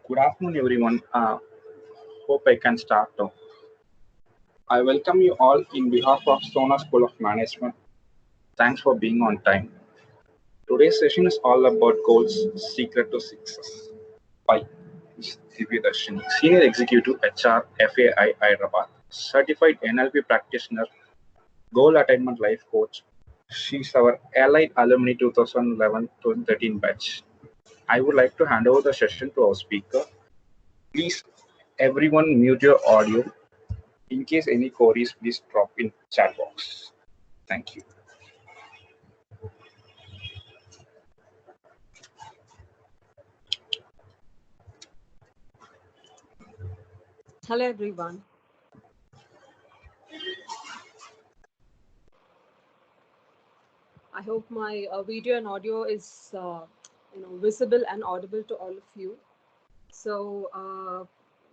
Good afternoon, everyone. Hope I can start now. I welcome you all in behalf of Sona School of Management. Thanks for being on time. Today's session is all about goals, secret to success. By Divya Senior Executive HR, FAI Hyderabad, Certified NLP Practitioner, Goal Attainment Life Coach. She's our Allied Alumni 2011-2013 batch. I would like to hand over the session to our speaker. Please, everyone, mute your audio. In case any queries, please drop in chat box. Thank you. Hello everyone. I hope my video and audio is visible and audible to all of you. So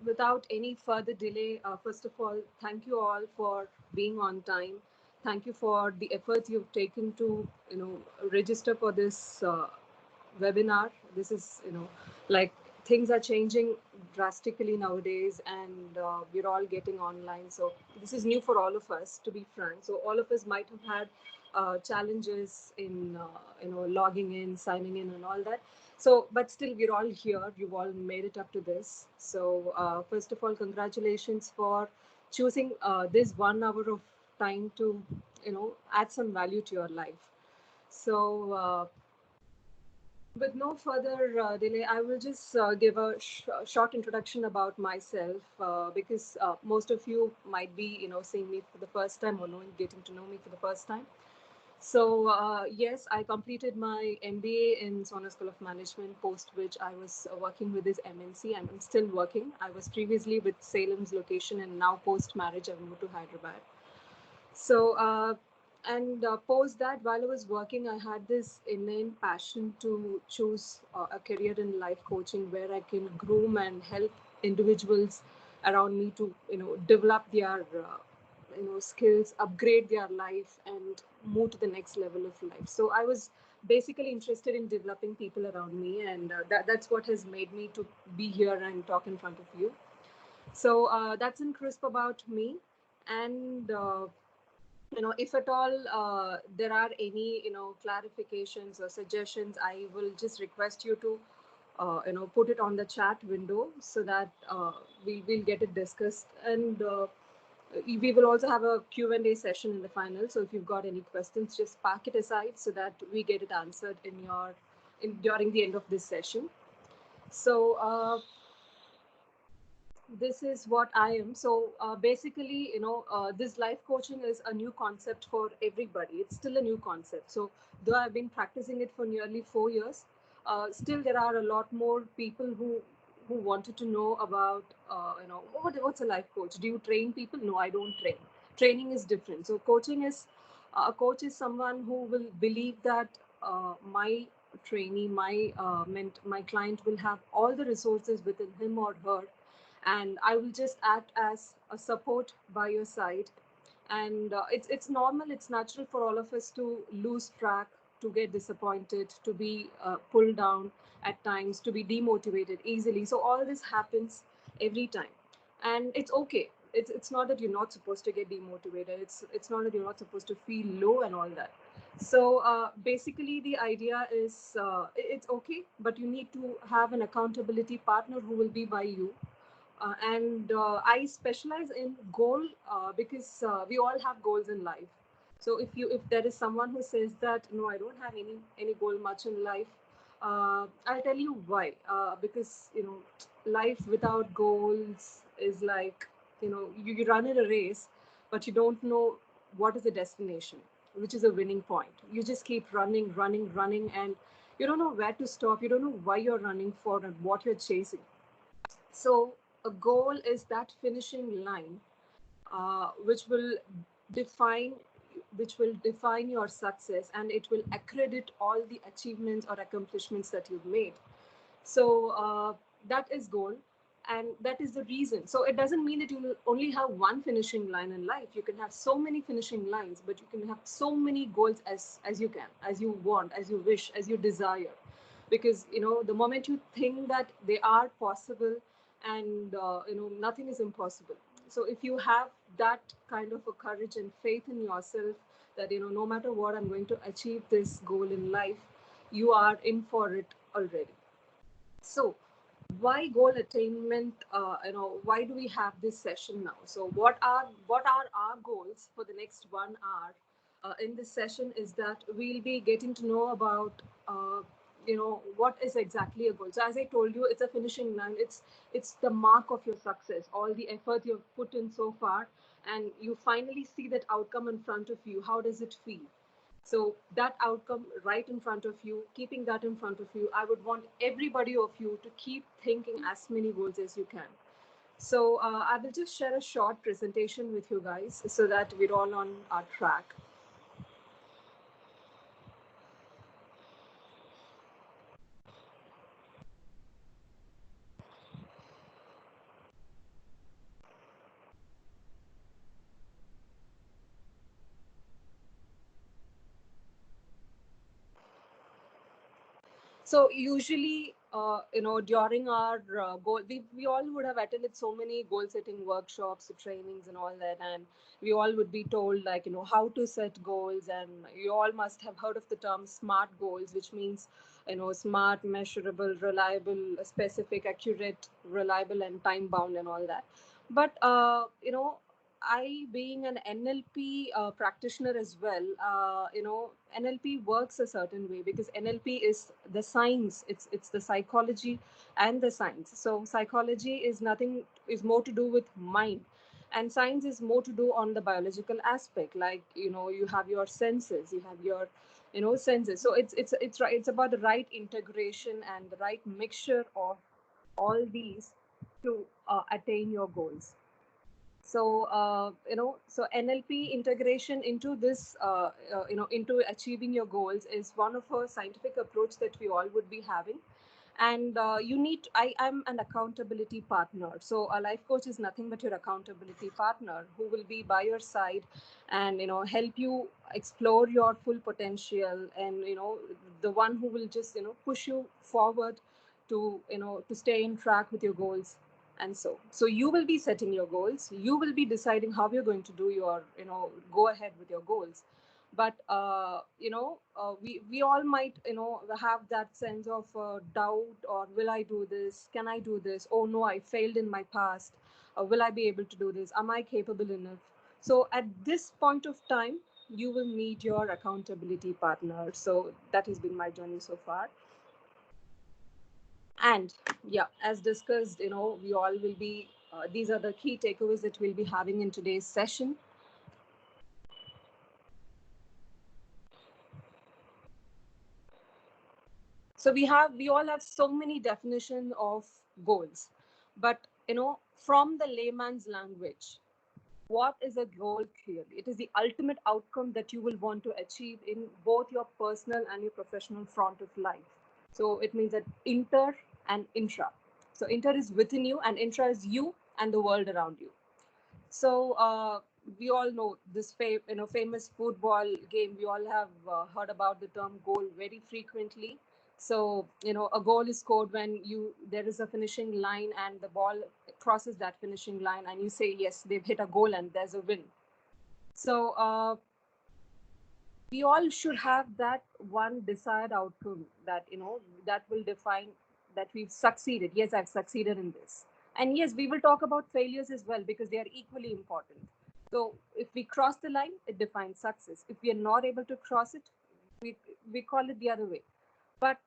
without any further delay, first of all, thank you all for being on time. Thank you for the efforts you've taken to register for this webinar. This is like things are changing drastically nowadays, and we're all getting online. So this is new for all of us, to be frank. So all of us might have had challenges in logging in, signing in, and all that. So, but still, we're all here. You've all made it up to this. So, first of all, congratulations for choosing this 1 hour of time to, add some value to your life. So, with no further delay, I will just give a short introduction about myself because most of you might be, seeing me for the first time or getting to know me for the first time. So yes, I completed my MBA in Sona School of Management, post which I was working with this MNC. I'm still working. I was previously with Salem's location, and now post marriage I've moved to Hyderabad. So and post that, while I was working, I had this innate passion to choose a career in life coaching where I can groom and help individuals around me to develop their skills, upgrade their life, and move to the next level of life. So I was basically interested in developing people around me, and that's what has made me to be here and talk in front of you. So that's in crisp about me. And if at all there are any clarifications or suggestions, I will just request you to put it on the chat window so that we will get it discussed. And we will also have a Q&A session in the final. So if you've got any questions, just park it aside so that we get it answered during the end of this session. So this is what I am. So basically, this life coaching is a new concept for everybody. It's still a new concept. So though I've been practicing it for nearly 4 years, still there are a lot more people who wanted to know about, what's a life coach? Do you train people? No, I don't train. Training is different. So coaching is, a coach is someone who will believe that my trainee, my client will have all the resources within him or her, and I will just act as a support by your side. And it's normal, it's natural for all of us to lose track, to get disappointed, to be pulled down at times, to be demotivated easily. So all this happens every time, and it's okay. It's not that you're not supposed to get demotivated. It's not that you're not supposed to feel low and all that. So basically, the idea is it's okay, but you need to have an accountability partner who will be by you. And I specialize in goal because we all have goals in life. So if there is someone who says that no, I don't have any goal much in life, I'll tell you why. Because life without goals is like you run in a race, but you don't know what is the destination, which is a winning point. You just keep running, running, running, and you don't know where to stop. You don't know why you're running for and what you're chasing. So a goal is that finishing line, which will define your success, and it will accredit all the achievements or accomplishments that you've made. So that is goal, and that is the reason. So it doesn't mean that you will only have one finishing line in life. You can have so many finishing lines, but you can have so many goals as you can, as you want, as you wish, as you desire. because the moment you think that they are possible, and nothing is impossible. So if you have that kind of a courage and faith in yourself, that no matter what, I'm going to achieve this goal in life, you are in for it already. So why goal attainment? Why do we have this session now? So what are our goals for the next 1 hour in this session? Is that we'll be getting to know about what is exactly a goal. So as I told you, it's a finishing line. It's the mark of your success, all the effort you've put in so far, and you finally see that outcome in front of you. How does it feel? So that outcome right in front of you, keeping that in front of you, I would want everybody of you to keep thinking as many goals as you can. So I will just share a short presentation with you guys so that we're all on our track. So usually, during our goal, we all would have attended so many goal setting workshops, trainings, and all that, and we all would be told, like, how to set goals, and you all must have heard of the term SMART goals, which means, smart, measurable, reliable, specific, accurate, reliable, and time bound, and all that. But I, being an NLP practitioner as well, NLP works a certain way, because NLP is the science. It's the psychology and the science. So psychology is more to do with mind, and science is more to do on the biological aspect. Like, you have your senses, you have your senses. So it's right. It's about the right integration and the right mixture of all these to attain your goals. So so NLP integration into this into achieving your goals is one of a scientific approach that we all would be having. And I'm an accountability partner. So a life coach is nothing but your accountability partner, who will be by your side and help you explore your full potential, and the one who will just push you forward to to stay in track with your goals. And so you will be setting your goals, you will be deciding how you're going to do your go ahead with your goals. But we all might have that sense of doubt, or will I do this, can I do this, oh no, I failed in my past, will I be able to do this, am I capable enough? So at this point of time, you will need your accountability partner. So that has been my journey so far. And yeah, as discussed, we all will be these are the key takeaways that we'll be having in today's session. So we all have so many definitions of goals, but from the layman's language, what is a goal? Clearly, it is the ultimate outcome that you will want to achieve in both your personal and your professional front of life. So it means that inter and intra. So inter is within you, and intra is you and the world around you. So we all know this famous football game. We all have heard about the term goal very frequently. So a goal is scored when there is a finishing line and the ball crosses that finishing line, and you say yes, they've hit a goal and there's a win. So we all should have that one desired outcome that that will define that we've succeeded. Yes, I've succeeded in this. And yes, we will talk about failures as well, because they are equally important. So if we cross the line, it defines success. If we are not able to cross it, we call it the other way. But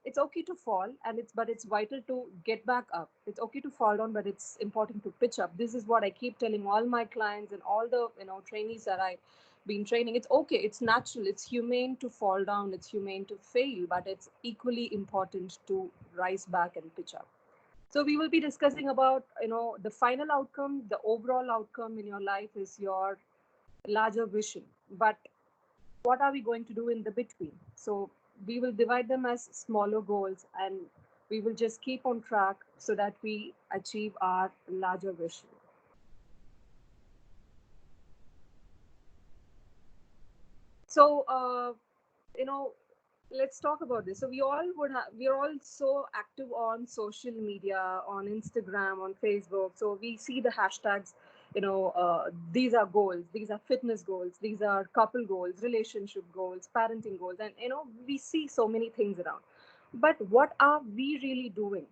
it's okay to fall, and it's vital to get back up. It's okay to fall down, but it's important to pitch up. This is what I keep telling all my clients and all the trainees that I've been training. It's okay, it's natural, it's humane to fall down, it's humane to fail, but it's equally important to rise back and pitch up. So we will be discussing about the final outcome. The overall outcome in your life is your larger vision, but what are we going to do in the between? So we will divide them as smaller goals, and we will just keep on track so that we achieve our larger vision. So you know let's talk about this. So we're all so active on social media, on Instagram, on Facebook. So we see the hashtags, these are goals, these are fitness goals, these are couple goals, relationship goals, parenting goals, and we see so many things around. But what are we really doing?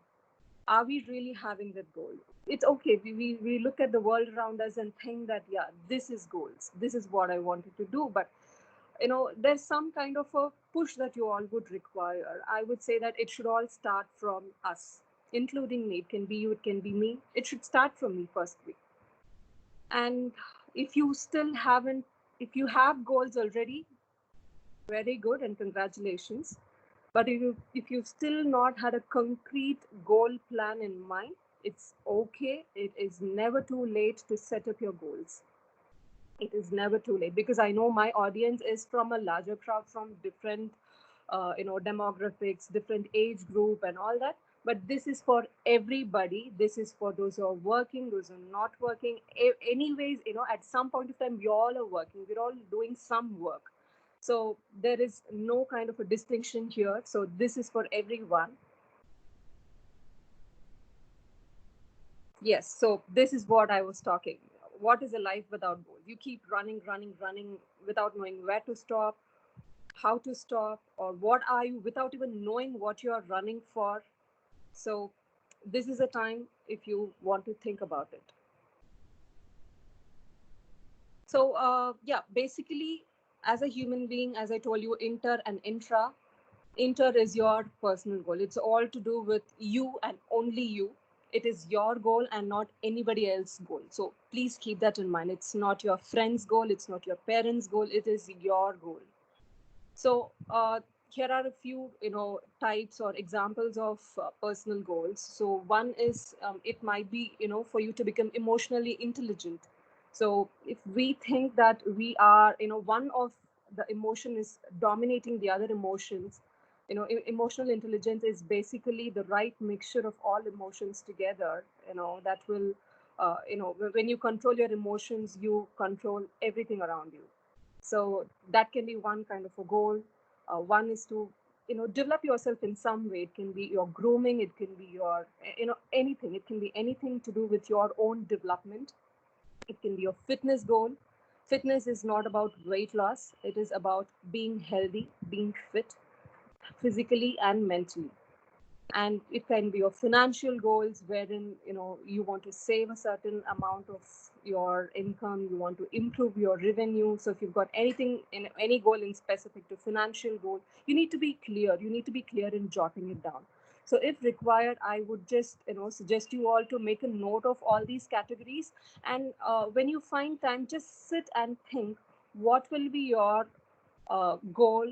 Are we really having that goal? It's okay, we look at the world around us and think that, yeah, this is goals, this is what I wanted to do, but there's some kind of a push that you all would require. I would say that it should all start from us, including me. It can be you, it can be me. It should start from me firstly. And if you still haven't, if you have goals already, very good and congratulations. But if you've still not had a concrete goal plan in mind, it's okay. It is never too late to set up your goals. It is never too late, because I know my audience is from a larger crowd, from different demographics, different age group and all that. But this is for everybody. This is for those who are working, those who are not working. Anyways, at some point of time, we all are working, we're all doing some work. So there is no kind of a distinction here. So this is for everyone. Yes, so this is what I was talking. What is a life without goals? You keep running, running, running without knowing where to stop, how to stop, or what are you, without even knowing what you are running for. So this is a time if you want to think about it. So yeah, basically, as a human being, as I told you, inter and intra. Inter is your personal goal. It's all to do with you and only you. It is your goal and not anybody else's goal. So please keep that in mind. It's not your friend's goal. It's not your parents' goal. It is your goal. So here are a few, types or examples of personal goals. So one is, it might be, for you to become emotionally intelligent. So if we think that we are, one of the emotion is dominating the other emotions, emotional intelligence is basically the right mixture of all emotions together. That will, when you control your emotions, you control everything around you. So that can be one kind of a goal. One is to develop yourself in some way. It can be your grooming, it can be your anything, it can be anything to do with your own development. It can be your fitness goal. Fitness is not about weight loss, it is about being healthy, being fit physically and mentally. And it can be your financial goals, wherein you want to save a certain amount of your income, you want to improve your revenue. So if you've got anything in any goal in specific to financial goal, you need to be clear, in jotting it down. So if required, I would just suggest you all to make a note of all these categories. And when you find time, just sit and think, what will be your goal,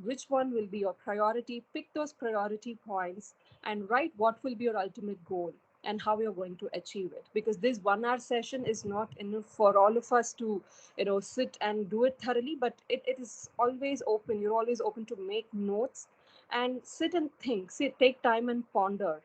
which one will be your priority. Pick those priority points and write what will be your ultimate goal and how you're going to achieve it. Because this 1 hour session is not enough for all of us to sit and do it thoroughly, but it is always open. You're always open to make notes and sit and think. Take time and ponder.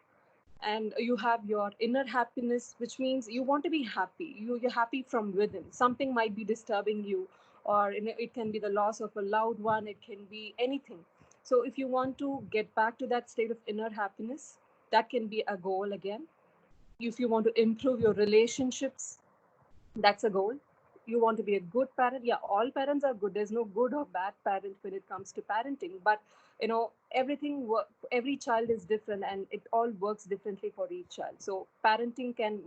And you have your inner happiness, which means you want to be happy. You're happy from within. Something might be disturbing you, or it can be the loss of a loved one, it can be anything. So if you want to get back to that state of inner happiness, that can be a goal again. If you want to improve your relationships, that's a goal. You want to be a good parent. Yeah, all parents are good. There's no good or bad parent when it comes to parenting. But every child is different, and it all works differently for each child. So parenting can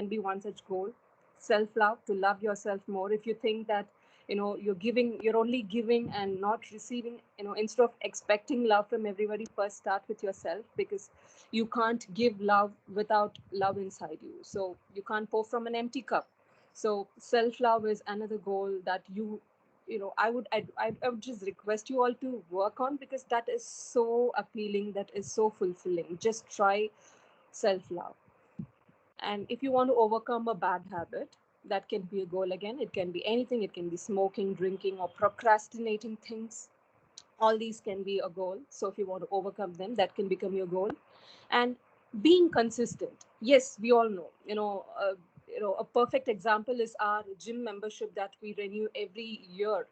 be one such goal. Self love, to love yourself more. If you think that you're only giving and not receiving, instead of expecting love from everybody, first start with yourself, because you can't give love without love inside you. So you can't pour from an empty cup. So self love is another goal that I would just request you all to work on, because that is so appealing, that is so fulfilling. Just try self love. And if you want to overcome a bad habit, that can be a goal again. It can be anything. It can be smoking, drinking, or procrastinating things. All these can be a goal. So if you want to overcome them, that can become your goal. And being consistent, yes, we all know, a perfect example is our gym membership that we renew every year.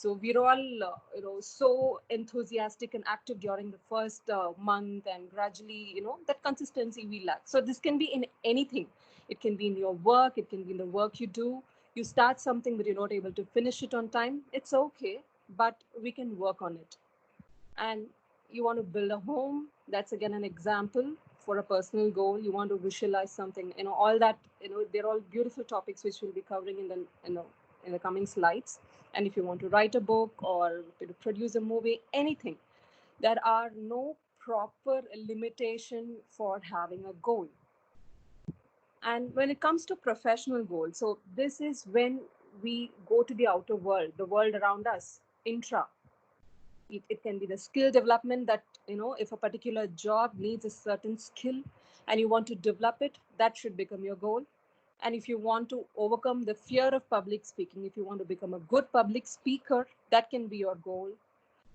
So we're all so enthusiastic and active during the first month, and gradually that consistency we lack. So this can be in anything. It can be in your work, it can be in the work you do. You start something but you're not able to finish it on time. It's okay, but we can work on it. And you want to build a home, that's again an example for a personal goal. You want to visualize something, all that, they're all beautiful topics which we'll be covering in the in the coming slides. And if you want to write a book or to produce a movie, anything, there are no proper limitation for having a goal. And when it comes to professional goals, so this is when we go to the outer world, the world around us, intra. It can be the skill development, that if a particular job needs a certain skill and you want to develop it, that should become your goal. And if you want to overcome the fear of public speaking, if you want to become a good public speaker, that can be your goal.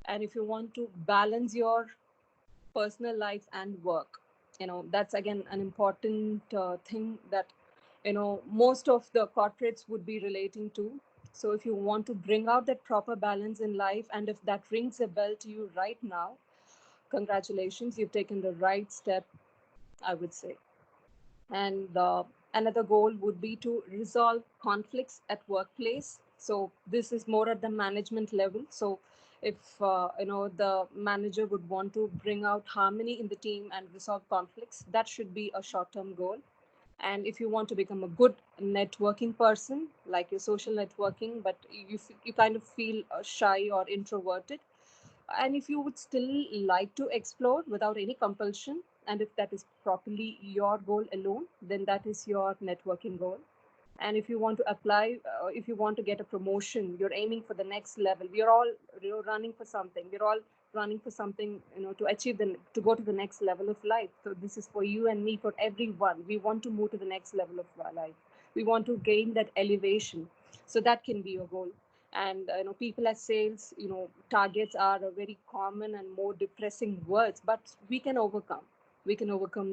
And if you want to balance your personal life and work, that's again an important thing that most of the corporates would be relating to. So if you want to bring out that proper balance in life, and if that rings a bell to you right now, congratulations, you've taken the right step, I would say. And another goal would be to resolve conflicts at workplace. So this is more at the management level. So if the manager would want to bring out harmony in the team and resolve conflicts, that should be a short term goal. And if you want to become a good networking person, like your social networking, but you kind of feel shy or introverted, and if you would still like to explore without any compulsion, and if that is properly your goal alone, then that is your networking goal. And if you want to apply, if you want to get a promotion, you're aiming for the next level. We're all running for something. We're all running for something, to achieve to go to the next level of life. So this is for you and me, for everyone. We want to move to the next level of our life. We want to gain that elevation. So that can be your goal. And people as sales, targets are a very common and more depressing words, but we can overcome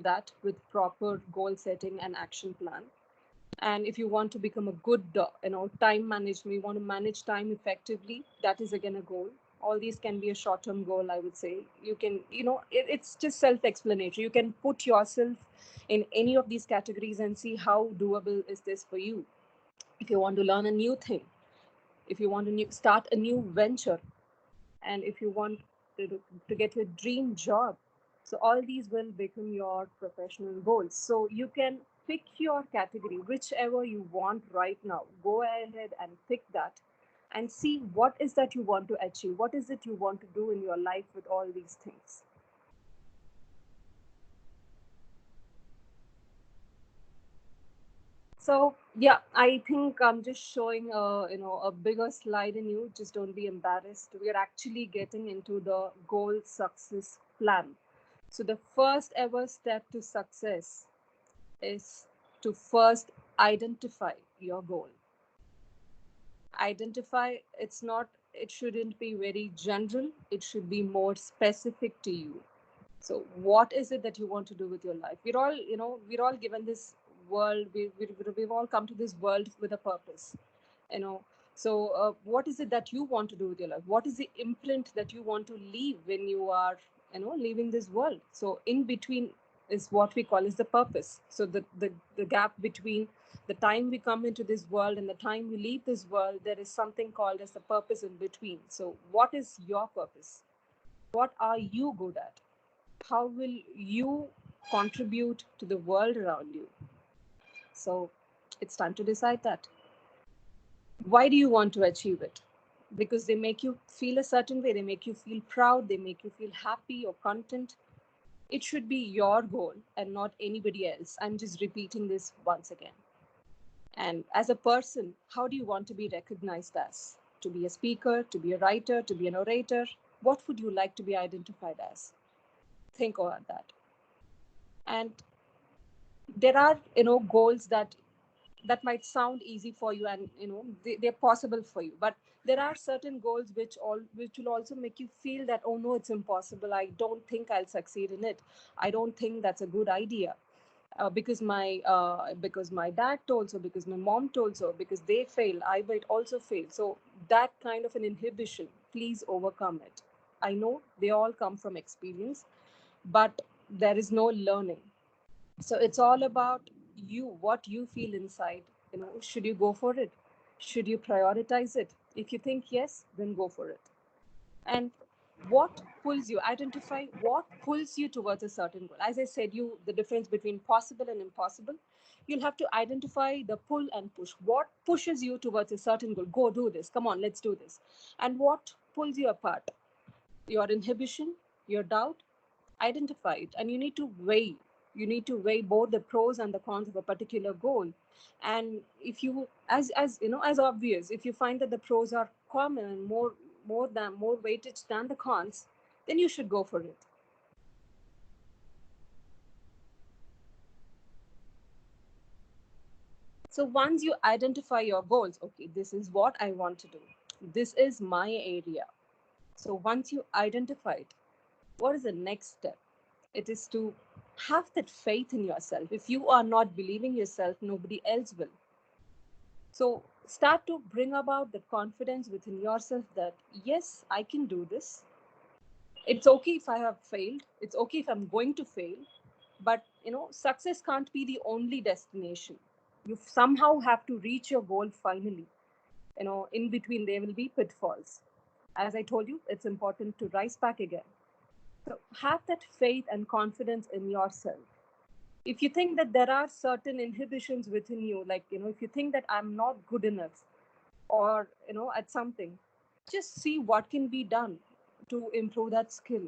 that with proper goal setting and action plan. And if you want to become a good time management, you want to manage time effectively, that is again a goal. All these can be a short term goal, I would say. You can, it's just self explanatory. You can put yourself in any of these categories and see how doable is this for you. If you want to learn a new thing, if you want to start a new venture, and if you want to get your dream job, so all these will become your professional goals. So you can pick your category, whichever you want right now. Go ahead and pick that and see what is that you want to achieve, what is it you want to do in your life with all these things. So yeah, I think I'm just showing a bigger slide in you. Just don't be embarrassed. We are actually getting into the goal success plan. So the first ever step to success is to first identify your goal. Identify, it shouldn't be very general. It should be more specific to you. So what is it that you want to do with your life? We're all given this world. We've all come to this world with a purpose, you know. So what is it that you want to do with your life? What is the imprint that you want to leave when you are, leaving this world? So in between is what we call is the purpose. So the gap between the time we come into this world and the time we leave this world, there is something called as the purpose in between. So what is your purpose? What are you good at? How will you contribute to the world around you? So it's time to decide that. Why do you want to achieve it? Because they make you feel a certain way, they make you feel proud, they make you feel happy or content. It should be your goal and not anybody else. I'm just repeating this once again. And as a person, how do you want to be recognized as? To be a speaker, to be a writer, to be an orator? What would you like to be identified as? Think about that. And there are goals that might sound easy for you, and they're possible for you, but there are certain goals which will also make you feel that, oh no, it's impossible, I don't think I'll succeed in it, I don't think that's a good idea. Because my dad told so, because my mom told so, because they fail, I might also fail. So that kind of an inhibition, please overcome it. I know they all come from experience, but there is no learning. So it's all about you, what you feel inside. Should you go for it? Should you prioritize it? If you think yes, then go for it. And what pulls you, identify what pulls you towards a certain goal. As I said, you the difference between possible and impossible. You'll have to identify the pull and push. What pushes you towards a certain goal? Go do this, come on, let's do this. And what pulls you apart? Your inhibition, your doubt. Identify it, and you need to weigh both the pros and the cons of a particular goal. And if you, as obvious, if you find that the pros are common and more weightage than the cons, then you should go for it. So once you identify your goals, okay, this is what I want to do, this is my area. So once you identify it, what is the next step? It is to have that faith in yourself. If you are not believing yourself, nobody else will. So start to bring about that confidence within yourself that, yes, I can do this. It's okay if I have failed. It's okay if I'm going to fail. But, success can't be the only destination. You somehow have to reach your goal finally. In between, there will be pitfalls. As I told you, it's important to rise back again. So have that faith and confidence in yourself. If you think that there are certain inhibitions within you, like, if you think that I'm not good enough, or at something, just see what can be done to improve that skill.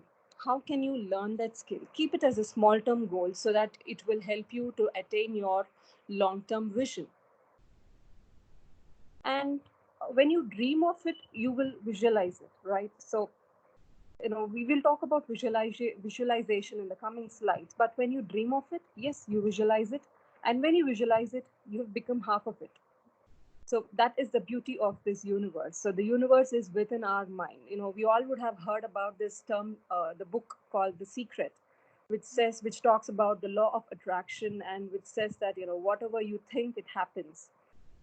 How can you learn that skill? Keep it as a small term goal so that it will help you to attain your long term vision. And when you dream of it, you will visualize it, right? So we will talk about visualization in the coming slides. But when you dream of it, yes, you visualize it. And when you visualize it, you have become half of it. So that is the beauty of this universe. So the universe is within our mind. We all would have heard about this term, the book called The Secret, which talks about the law of attraction, and which says that whatever you think, it happens.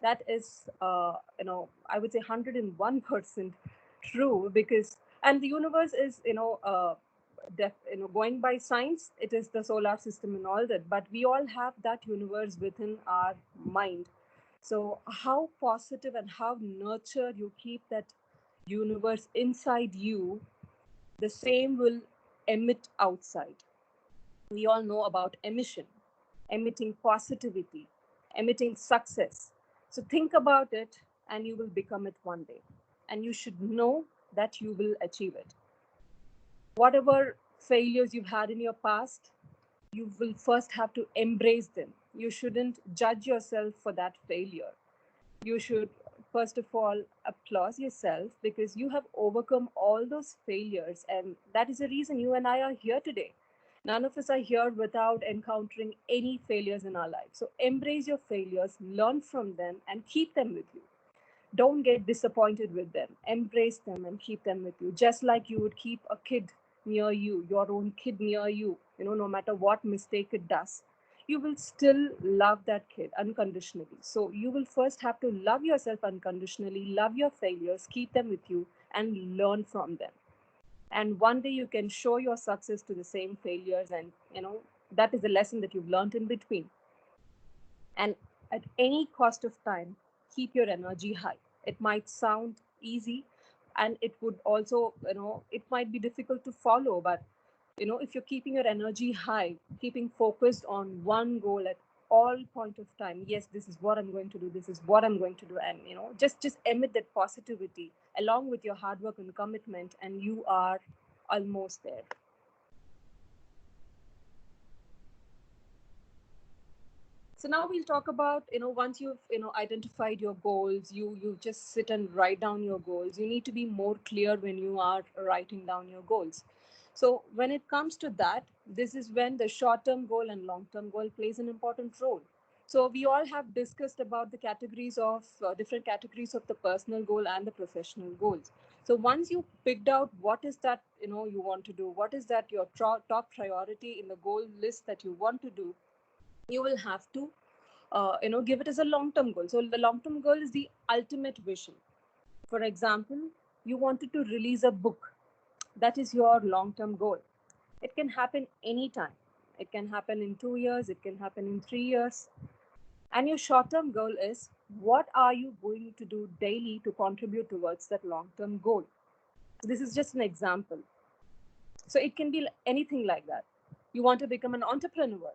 That is, I would say 101% true. Because, and the universe is, going by science, it is the solar system and all that. But we all have that universe within our mind. So how positive and how nurtured you keep that universe inside you, the same will emit outside. We all know about emission, emitting positivity, emitting success. So think about it, and you will become it one day. And you should know that you will achieve it. Whatever failures you've had in your past, you will first have to embrace them. You shouldn't judge yourself for that failure. You should, first of all, applaud yourself, because you have overcome all those failures. And that is the reason you and I are here today. None of us are here without encountering any failures in our life. So embrace your failures, learn from them, and keep them with you. Don't get disappointed with them. Embrace them and keep them with you. Just like you would keep a kid near you, your own kid near you, no matter what mistake it does, you will still love that kid unconditionally. So you will first have to love yourself unconditionally, love your failures, keep them with you, and learn from them. And one day you can show your success to the same failures, and that is the lesson that you've learned in between. And at any cost of time, keep your energy high. It might sound easy, and it would also, it might be difficult to follow. But if you're keeping your energy high, keeping focused on one goal at all point of time, yes, this is what I'm going to do, this is what I'm going to do, and just emit that positivity along with your hard work and commitment, and you are almost there. So now we'll talk about, once you've identified your goals, you just sit and write down your goals. You need to be more clear when you are writing down your goals. So when it comes to that, this is when the short term goal and long term goal plays an important role. So we all have discussed about the categories of different categories of the personal goal and the professional goals. So once you picked out what is that you want to do, what is that your top priority in the goal list that you want to do, you will have to give it as a long term goal. So the long term goal is the ultimate vision. For example, you wanted to release a book. That is your long term goal. It can happen anytime. It can happen in 2 years, it can happen in 3 years. And your short term goal is, what are you going to do daily to contribute towards that long term goal? So this is just an example. So it can be anything like that. You want to become an entrepreneur.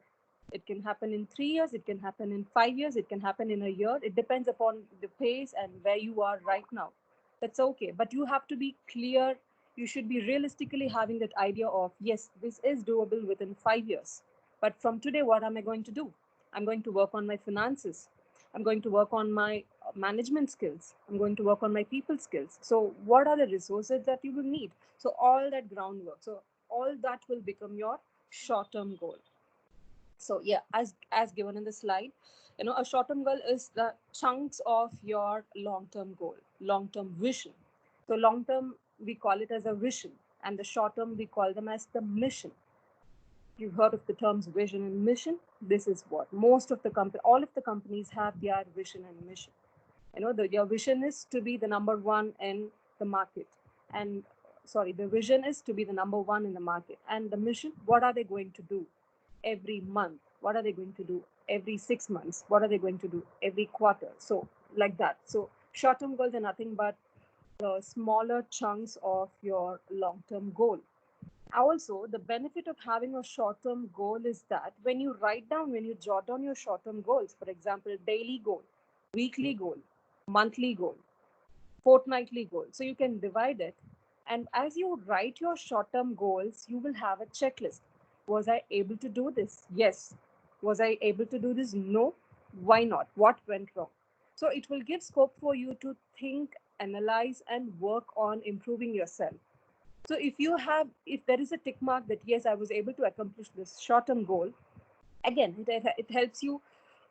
It can happen in 3 years, it can happen in 5 years, it can happen in a year. It depends upon the pace and where you are right now. That's okay. But you have to be clear. You should be realistically having that idea of, yes, this is doable within 5 years. But from today, what am I going to do? I'm going to work on my finances. I'm going to work on my management skills. I'm going to work on my people skills. So, what are the resources that you will need? So, all that groundwork. So, all that will become your short term goal. So yeah, as given in the slide, a short term goal is the chunks of your long term goal, long term vision. So long term we call it as a vision, and the short term we call them as the mission. You've heard of the terms vision and mission. This is what most of the company, all of the companies have their vision and mission. Your vision is to be the number one in the market, and sorry, the vision is to be the number one in the market, and the mission, what are they going to do every month, what are they going to do every 6 months, what are they going to do every quarter, so like that. So short term goals are nothing but the smaller chunks of your long term goal. Also, the benefit of having a short term goal is that when you jot down your short term goals, for example, daily goal, weekly goal, monthly goal, fortnightly goal, so you can divide it. And as you write your short term goals, you will have a checklist. Was I able to do this? Yes. Was I able to do this? No. Why not? What went wrong? So it will give scope for you to think, analyze, and work on improving yourself. So if there is a tick mark that yes, I was able to accomplish this short term goal, again, it helps you.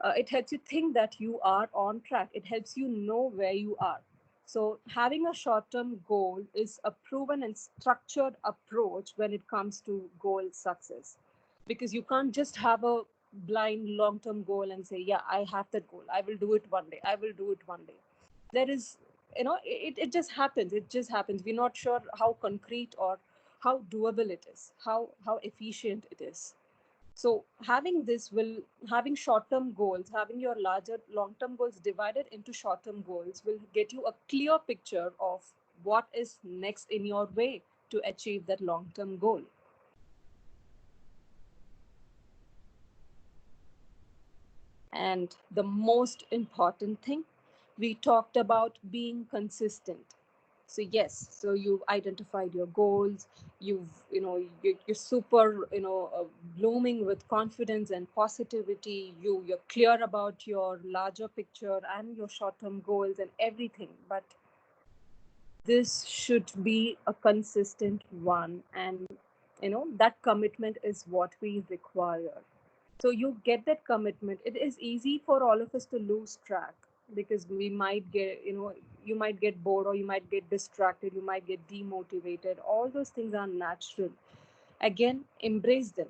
It helps you think that you are on track. It helps you know where you are. So having a short term goal is a proven and structured approach when it comes to goal success, because you can't just have a blind long term goal and say, yeah, I have that goal, I will do it one day, I will do it one day. There is, it just happens. It just happens. We're not sure how concrete or how doable it is, how efficient it is. So having short-term goals, having your larger long-term goals divided into short-term goals will get you a clear picture of what is next in your way to achieve that long-term goal. And the most important thing, we talked about being consistent. So yes, so you've identified your goals, you're super, blooming with confidence and positivity. You're clear about your larger picture and your short-term goals and everything. But this should be a consistent one, and that commitment is what we require. So you get that commitment. It is easy for all of us to lose track, because we might get, you might get bored, or you might get distracted, you might get demotivated. All those things are natural. Again, embrace them.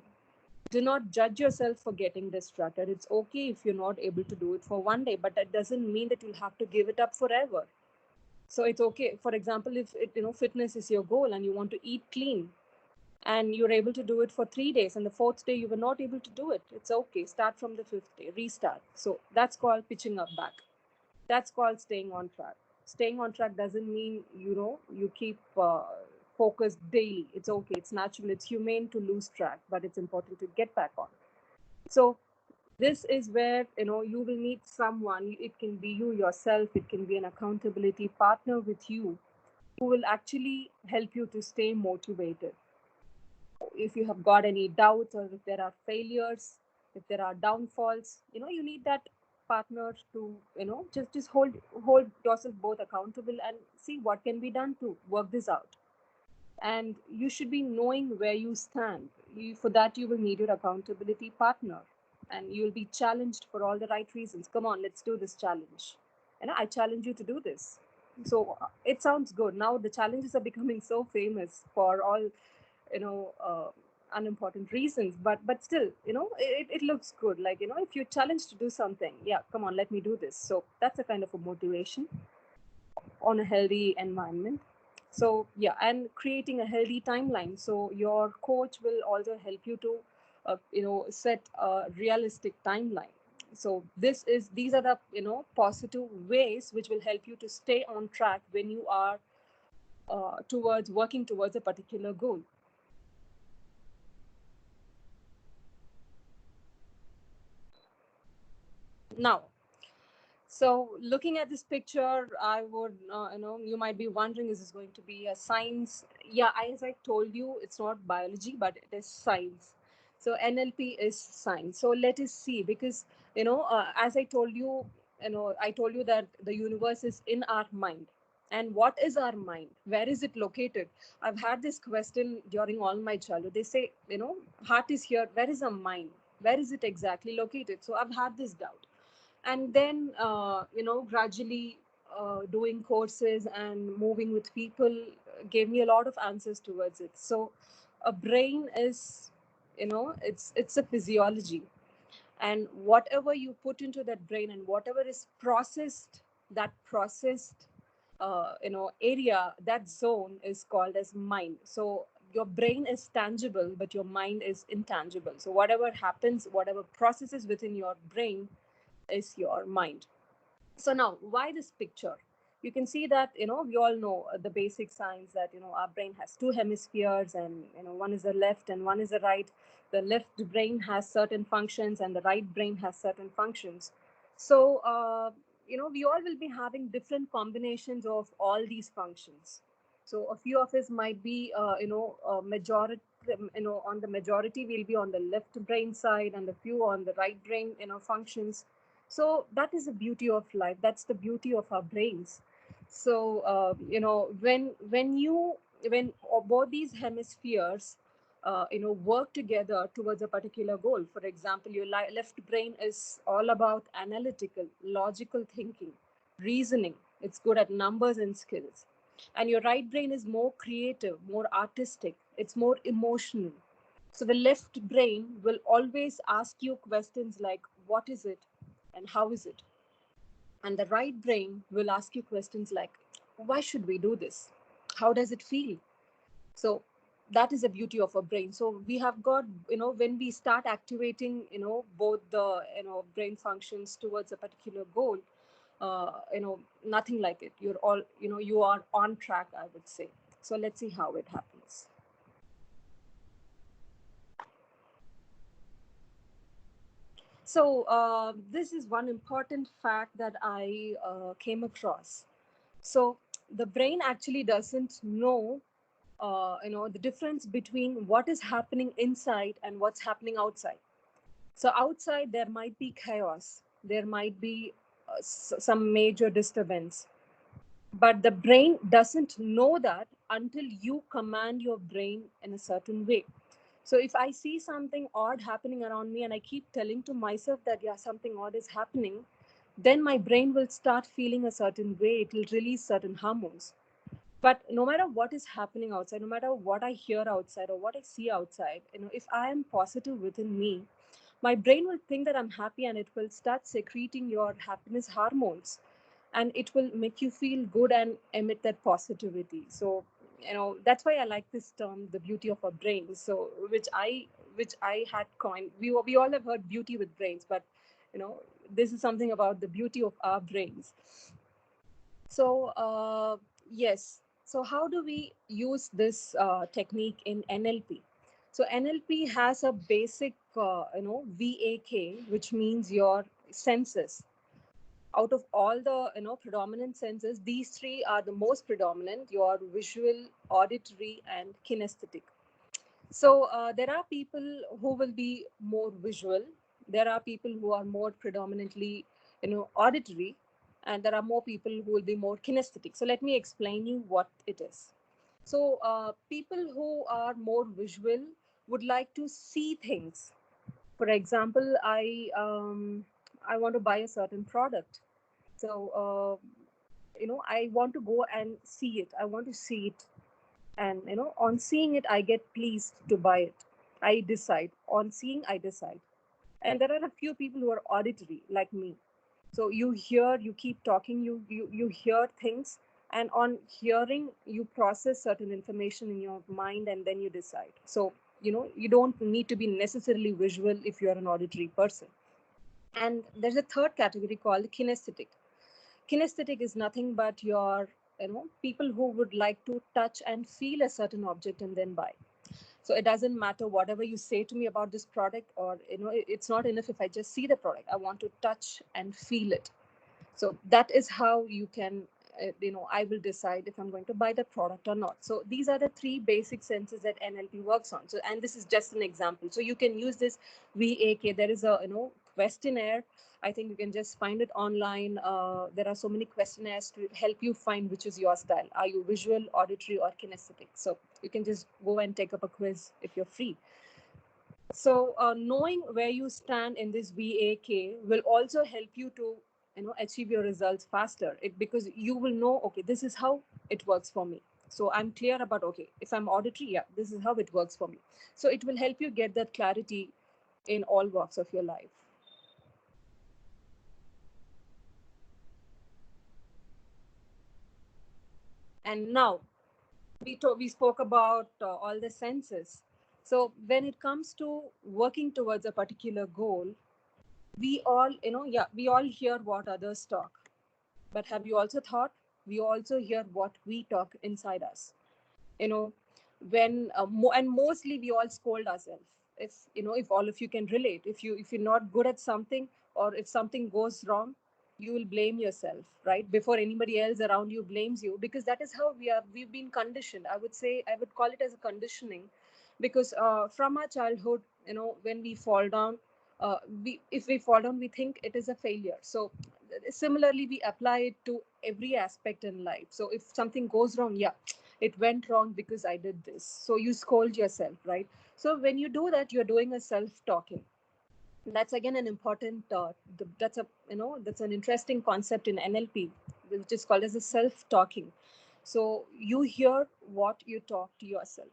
Do not judge yourself for getting distracted. It's okay if you're not able to do it for one day, but that doesn't mean that you'll have to give it up forever. So it's okay. For example, if fitness is your goal and you want to eat clean, and you're able to do it for 3 days, and the fourth day you were not able to do it, it's okay. Start from the fifth day, restart. So that's called pitching up back. That's called staying on track. Staying on track doesn't mean you keep focused daily. It's okay, it's natural, it's humane to lose track, but it's important to get back on. So this is where you will need someone. It can be you yourself, it can be an accountability partner with you, who will actually help you to stay motivated. If you have got any doubts, or if there are failures, if there are downfalls, you need that partner to just hold yourself both accountable and see what can be done to work this out. And you should be knowing where you stand. For that, you will need your accountability partner, and you'll be challenged for all the right reasons. Come on, let's do this challenge, and I challenge you to do this. So it sounds good. Now the challenges are becoming so famous for all, you know uh, unimportant reasons, but still, it looks good. Like, if you're challenged to do something, yeah, come on, let me do this. So that's a kind of a motivation on a healthy environment. So yeah, and creating a healthy timeline. So your coach will also help you to set a realistic timeline. So these are the positive ways which will help you to stay on track when you are towards working towards a particular goal. Now, so looking at this picture, I would, you might be wondering, is this going to be a science? Yeah, as I told you, it's not biology, but it is science. So NLP is science. So let us see, because, as I told you, I told you that the universe is in our mind. And what is our mind? Where is it located? I've had this question during all my childhood. They say, heart is here. Where is our mind? Where is it exactly located? So I've had this doubt. And then gradually doing courses and moving with people gave me a lot of answers towards it. So a brain is, it's a physiology, and whatever you put into that brain and whatever is processed, that processed area, that zone is called as mind. So your brain is tangible, but your mind is intangible. So whatever happens, whatever processes within your brain is your mind. So now, why this picture? You can see that, we all know the basic science that, our brain has two hemispheres, and one is the left and one is the right. The left brain has certain functions and the right brain has certain functions. So we all will be having different combinations of all these functions. So a few of us might be majority, on the majority we'll be on the left brain side, and a few on the right brain functions. So that is the beauty of life. That's the beauty of our brains. So when both these hemispheres work together towards a particular goal. For example, your left brain is all about analytical, logical thinking, reasoning. It's good at numbers and skills. And your right brain is more creative, more artistic. It's more emotional. So the left brain will always ask you questions like, what is it and how is it? And the right brain will ask you questions like, why should we do this? How does it feel? So that is the beauty of a brain. So we have got, when we start activating, both the, brain functions towards a particular goal, nothing like it. You're all, you are on track, I would say. So let's see how it happens. So this is one important fact that I came across. So the brain actually doesn't know, the difference between what is happening inside and what's happening outside. So outside there might be chaos, there might be some major disturbance, but the brain doesn't know that until you command your brain in a certain way. So if I see something odd happening around me and I keep telling to myself that, yeah, something odd is happening, then my brain will start feeling a certain way. It will release certain hormones. But no matter what is happening outside, no matter what I hear outside or what I see outside, if I am positive within me, my brain will think that I'm happy, and it will start secreting your happiness hormones, and it will make you feel good and emit that positivity. So that's why I like this term, the beauty of our brains. So which I had coined. We all have heard beauty with brains, but this is something about the beauty of our brains. So yes. So how do we use this technique in NLP? So NLP has a basic, VAK, which means your senses. Out of all the predominant senses, these three are the most predominant: your visual, auditory, and kinesthetic. So there are people who will be more visual. There are people who are more predominantly, auditory, and there are more people who will be more kinesthetic. So let me explain you what it is. So people who are more visual would like to see things. For example, I want to buy a certain product. So I want to go and see it. I want to see it, and on seeing it I get pleased to buy it. I decide. On seeing, I decide. And there are a few people who are auditory, like me. So you hear, you keep talking, you hear things, and on hearing, you process certain information in your mind, and then you decide. So, you don't need to be necessarily visual if you're an auditory person. And there's a third category called kinesthetic. Kinesthetic is nothing but your, people who would like to touch and feel a certain object and then buy. So it doesn't matter whatever you say to me about this product, or it's not enough if I just see the product. I want to touch and feel it. So that is how you can, I will decide if I'm going to buy the product or not. So these are the three basic senses that NLP works on. So, and this is just an example, so you can use this VAK. There is a, questionnaire. I think you can just find it online. There are so many questionnaires to help you find which is your style. Are you visual, auditory, or kinesthetic? So you can just go and take up a quiz if you're free. So knowing where you stand in this VAK will also help you to, achieve your results faster. Because you will know, okay, this is how it works for me. So I'm clear about, okay, if I'm auditory, yeah, this is how it works for me. So it will help you get that clarity in all walks of your life. And now we spoke about all the senses. So when it comes to working towards a particular goal, we all, yeah, we all hear what others talk. But have you also thought we also hear what we talk inside us? You know, when and mostly we all scold ourselves. If if all of you can relate, if you're not good at something, or if something goes wrong, you will blame yourself, right, before anybody else around you blames you, because that is how we've been conditioned. I would say, I would call it as a conditioning, because from our childhood, when we fall down, if we fall down, we think it is a failure. So similarly, we apply it to every aspect in life. So if something goes wrong, yeah, it went wrong because I did this. So you scold yourself, right? So when you do that, you're doing a self-talking. That's again an important. That's a that's an interesting concept in NLP, which is called as a self-talking. So you hear what you talk to yourself.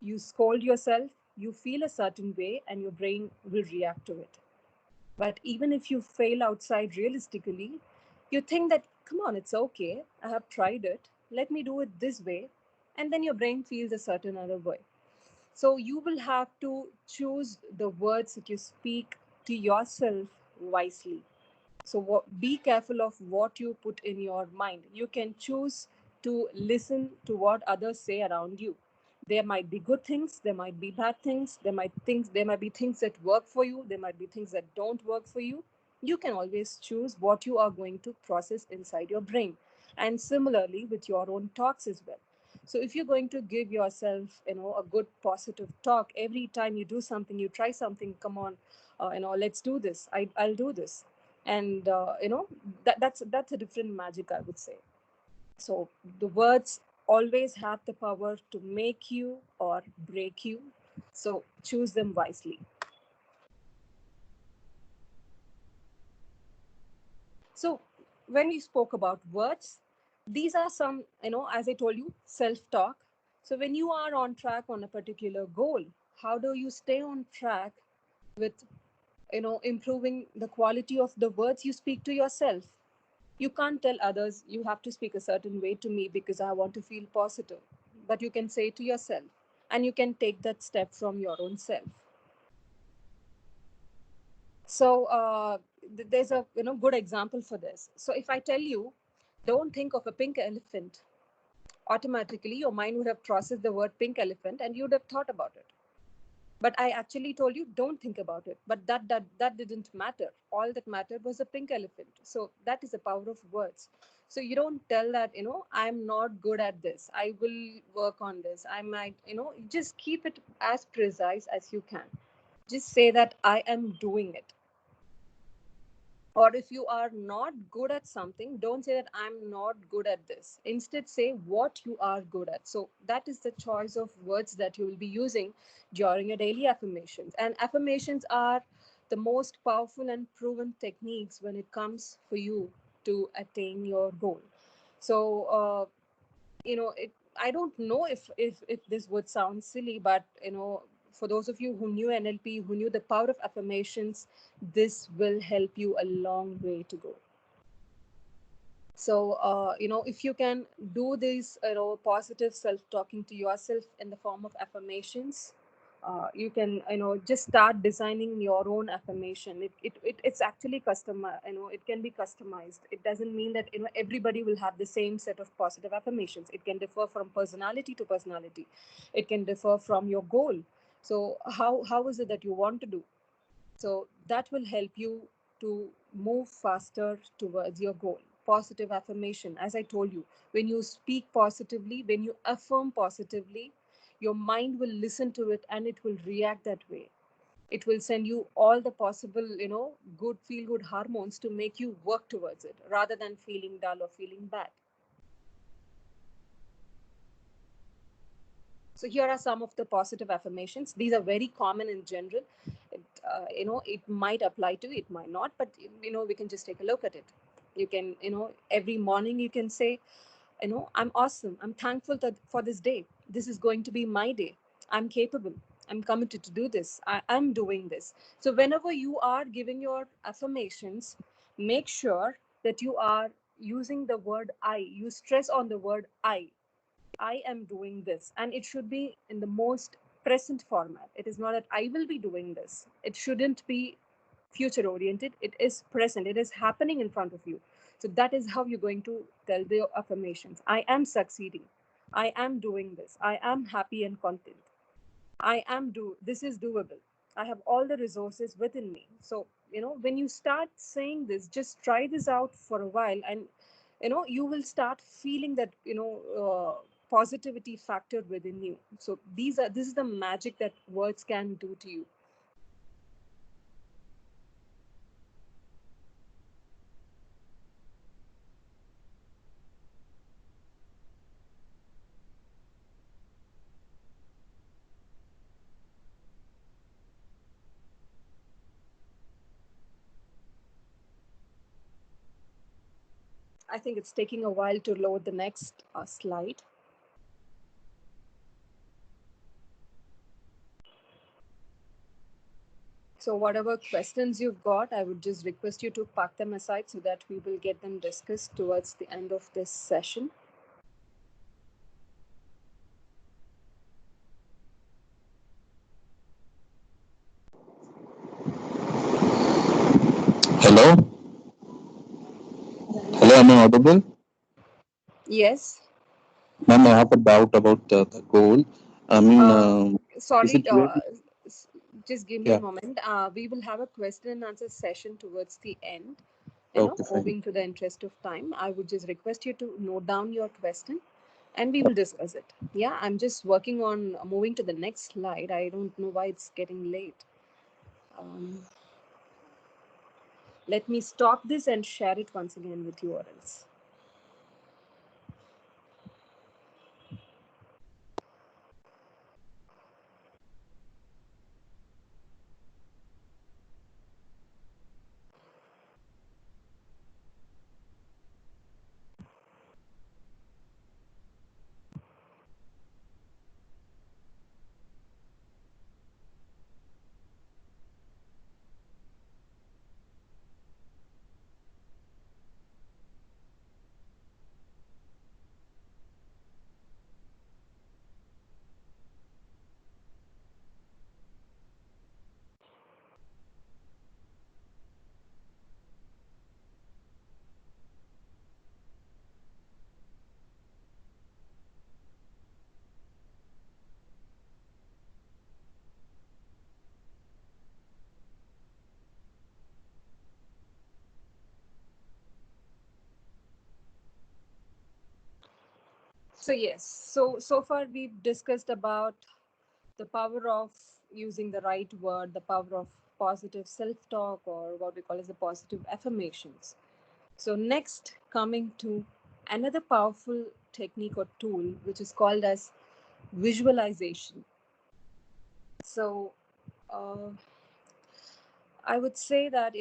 You scold yourself. You feel a certain way, and your brain will react to it. But even if you fail outside realistically, you think that, come on, it's okay. I have tried it. Let me do it this way. And then your brain feels a certain other way. So you will have to choose the words that you speak to yourself wisely. So be careful of what you put in your mind. You can choose to listen to what others say around you. There might be good things, there might be bad things, there might be things that work for you, there might be things that don't work for you. You can always choose what you are going to process inside your brain. And similarly with your own talks as well. So if you're going to give yourself, a good positive talk every time you do something, you try something, come on, let's do this. I'll do this. And that's a different magic, I would say. So the words always have the power to make you or break you. So choose them wisely. So when we spoke about words, these are some, as I told you, self-talk. So when you are on track on a particular goal, how do you stay on track with, improving the quality of the words you speak to yourself? You can't tell others you have to speak a certain way to me because I want to feel positive. But you can say it to yourself, and you can take that step from your own self. So there's a good example for this. So if I tell you, don't think of a pink elephant, automatically your mind would have processed the word pink elephant and you would have thought about it. But I actually told you, don't think about it. But that didn't matter. All that mattered was a pink elephant. So that is the power of words. So you don't tell that, I'm not good at this, I will work on this, I might, just keep it as precise as you can. Just say that I am doing it. Or if you are not good at something, don't say that I'm not good at this. Instead, say what you are good at. So that is the choice of words that you will be using during your daily affirmations. And affirmations are the most powerful and proven techniques when it comes for you to attain your goal. So it, I don't know if this would sound silly, but for those of you who knew NLP, who knew the power of affirmations, this will help you a long way to go. So, if you can do this, positive self-talking to yourself in the form of affirmations, you can, just start designing your own affirmation. It's actually custom, it can be customized. It doesn't mean that, everybody will have the same set of positive affirmations. It can differ from personality to personality. It can differ from your goal. So, how is it that you want to do? So that will help you to move faster towards your goal. Positive affirmation, as I told you, when you speak positively, when you affirm positively, your mind will listen to it and it will react that way. It will send you all the possible, good, feel good hormones to make you work towards it rather than feeling dull or feeling bad. So here are some of the positive affirmations. These are very common in general. It might apply to, it might not, but we can just take a look at it. You can, every morning you can say, I'm awesome. I'm thankful for this day. This is going to be my day. I'm capable. I'm committed to do this. I'm doing this. So whenever you are giving your affirmations, make sure that you are using the word I. You stress on the word I am doing this, and it should be in the most present format. It is not that I will be doing this. It shouldn't be future oriented. It is present. It is happening in front of you. So that is how you're going to tell the affirmations. I am succeeding. I am doing this. I am happy and content. This is doable. I have all the resources within me. So, when you start saying this, just try this out for a while, and you will start feeling that, positivity factor within you. So this is the magic that words can do to you. I think it's taking a while to load the next slide. So whatever questions you've got, I would just request you to park them aside so that we will get them discussed towards the end of this session. Hello? Hello, am I audible? Yes. Ma'am, I have a doubt about the goal. I mean, is Sorry, it really? just give me a Yeah, moment. We will have a question and answer session towards the end. okay, fine. Moving to the interest of time, I would just request you to note down your question and we will discuss it. Yeah, I'm just working on moving to the next slide. I don't know why it's getting late. Let me stop this and share it once again with you or else. So yes, so far we've discussed about the power of using the right word, the power of positive self-talk, or what we call as the positive affirmations. So next, coming to another powerful technique or tool, which is called as visualization. So uh, I would say that,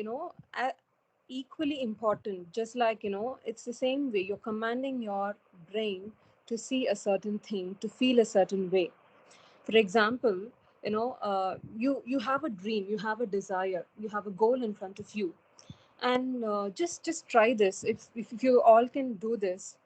equally important, just like, it's the same way you're commanding your brain to see a certain thing, to feel a certain way. For example, You have a dream, you have a desire, you have a goal in front of you. And just try this. If you all can do this,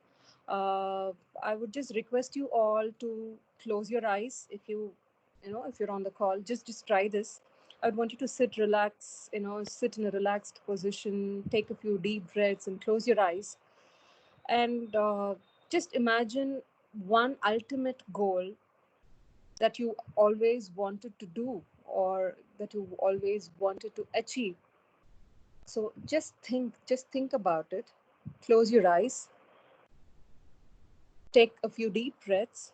uh, I would just request you all to close your eyes. If you're on the call, just try this. I would want you to sit relax, sit in a relaxed position, take a few deep breaths and close your eyes. And just imagine one ultimate goal that you always wanted to do, or that you always wanted to achieve. So just think about it. Close your eyes, take a few deep breaths,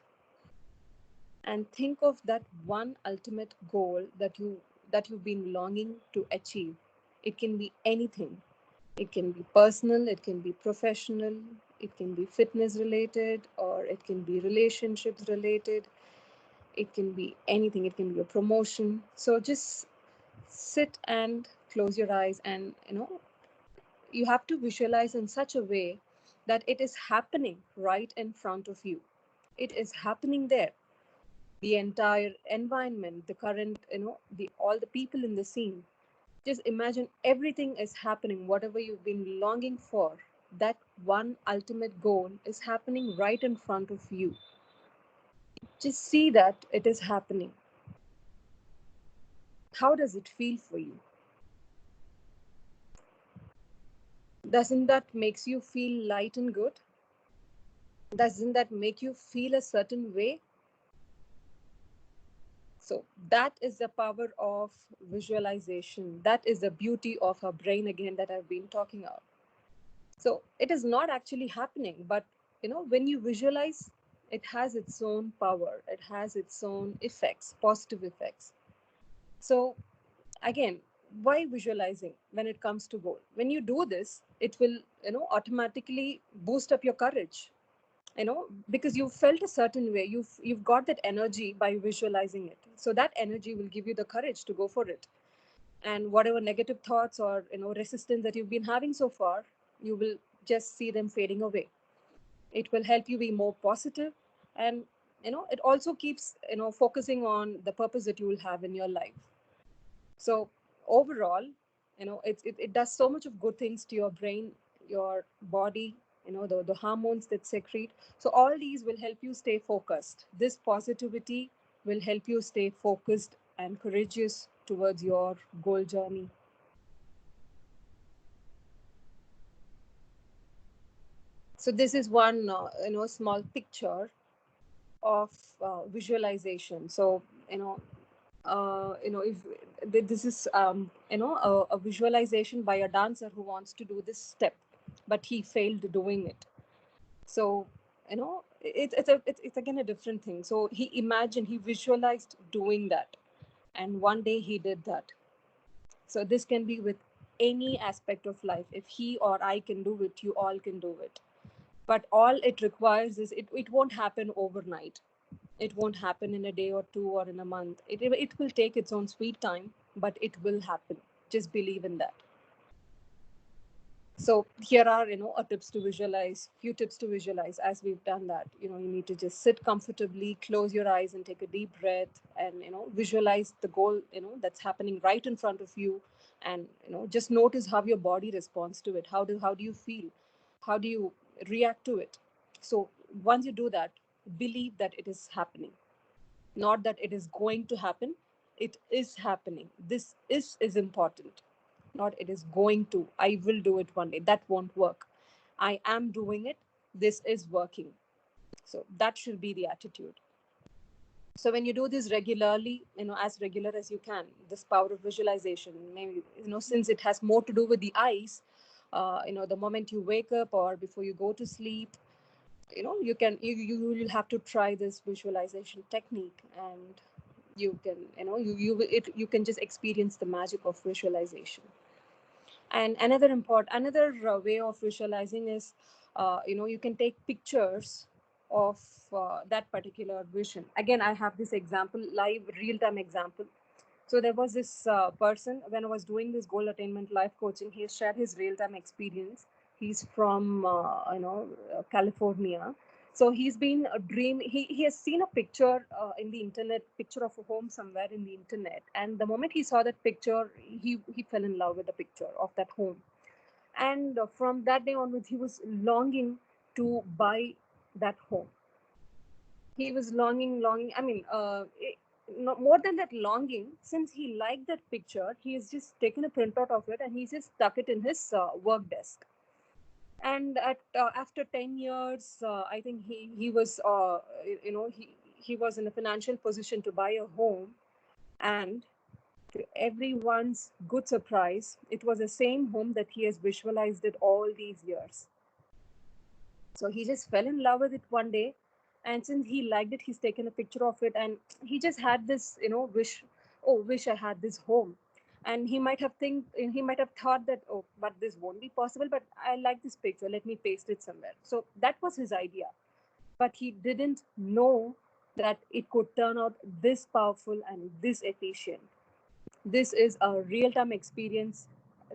and think of that one ultimate goal that you've been longing to achieve. It can be anything. It can be personal, it can be professional, it can be fitness related, or it can be relationships related. It can be anything. It can be a promotion. So just sit and close your eyes, and you have to visualize in such a way that it is happening right in front of you. It is happening there. The entire environment, the current, the all the people in the scene. Just imagine everything is happening, whatever you've been longing for. That one ultimate goal is happening right in front of you. Just see that it is happening. How does it feel for you? Doesn't that makes you feel light and good? Doesn't that make you feel a certain way? So that is the power of visualization. That is the beauty of our brain again that I've been talking about. So it is not actually happening, but when you visualize, it has its own power. It has its own effects, positive effects. So again, why visualizing when it comes to goal? When you do this, it will automatically boost up your courage, because you felt a certain way. You've got that energy by visualizing it, so that energy will give you the courage to go for it. And whatever negative thoughts or resistance that you've been having so far, you will just see them fading away. It will help you be more positive, and it also keeps focusing on the purpose that you will have in your life. So overall, it does so much of good things to your brain, your body, the hormones that secrete. So all these will help you stay focused. This positivity will help you stay focused and courageous towards your goal journey. So this is one small picture of visualization. So if this is a visualization by a dancer who wants to do this step, but he failed doing it. So it's again a different thing. So he visualized doing that, and one day he did that. So this can be with any aspect of life. If he or I can do it, you all can do it. But all it requires is it won't happen overnight. It won't happen in a day or two or in a month. It will take its own sweet time, but it will happen. Just believe in that. So here are a tips to visualize, few tips to visualize. As we've done that, you need to just sit comfortably, close your eyes and take a deep breath, and visualize the goal that's happening right in front of you. And just notice how your body responds to it. How do you feel? How do you react to it? So once you do that, believe that it is happening. Not that it is going to happen. It is happening. This is important. Not it is going to, I will do it one day. That won't work. I am doing it. This is working. So that should be the attitude. So when you do this regularly, as regular as you can, this power of visualization, maybe since it has more to do with the eyes, the moment you wake up or before you go to sleep, you will have to try this visualization technique. And you can you can just experience the magic of visualization. And another way of visualizing is you can take pictures of that particular vision. Again, I have this example, live real time example. So there was this person, when I was doing this goal attainment life coaching, he shared his real time experience. He's from California. So he's been a dream. He has seen a picture in the internet, picture of a home somewhere in the internet, and the moment he saw that picture, he fell in love with the picture of that home. And from that day onwards, he was longing to buy that home. He was longing. I mean, no, more than that longing, since he liked that picture, he has just taken a printout of it and he's just stuck it in his work desk. And after 10 years, I think he was, he was in a financial position to buy a home. And to everyone's good surprise, it was the same home that he has visualized it all these years. So he just fell in love with it one day, and since he liked it, he's taken a picture of it, and he just had this, wish. Oh, wish I had this home. And he might have thought that, oh, but this won't be possible. But I like this picture. Let me paste it somewhere. So that was his idea, but he didn't know that it could turn out this powerful and this efficient. This is a real-time experience,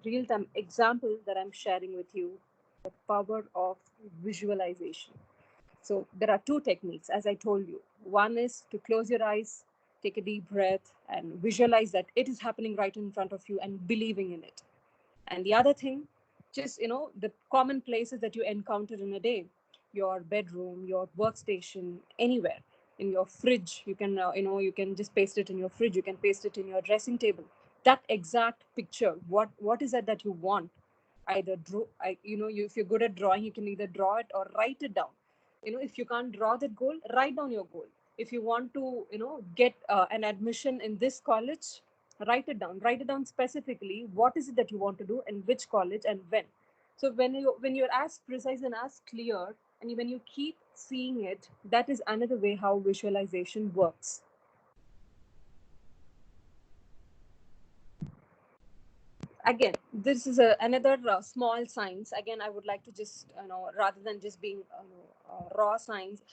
real-time example that I'm sharing with you, the power of visualization. So there are two techniques, as I told you. One is to close your eyes, take a deep breath, and visualize that it is happening right in front of you and believing in it. And the other thing, just the common places that you encounter in a day, your bedroom, your workstation, anywhere, in your fridge, you can you can just paste it in your fridge, you can paste it in your dressing table. That exact picture, what is that you want? Either draw, if you're good at drawing, you can either draw it or write it down. If you can't draw that goal, write down your goal. If you want to get an admission in this college, write it down specifically, what is it that you want to do and which college and when. So when you're as precise and as clear, and when you keep seeing it, that is another way how visualization works. Again, this is another small science. Again, I would like to just rather than just being raw science,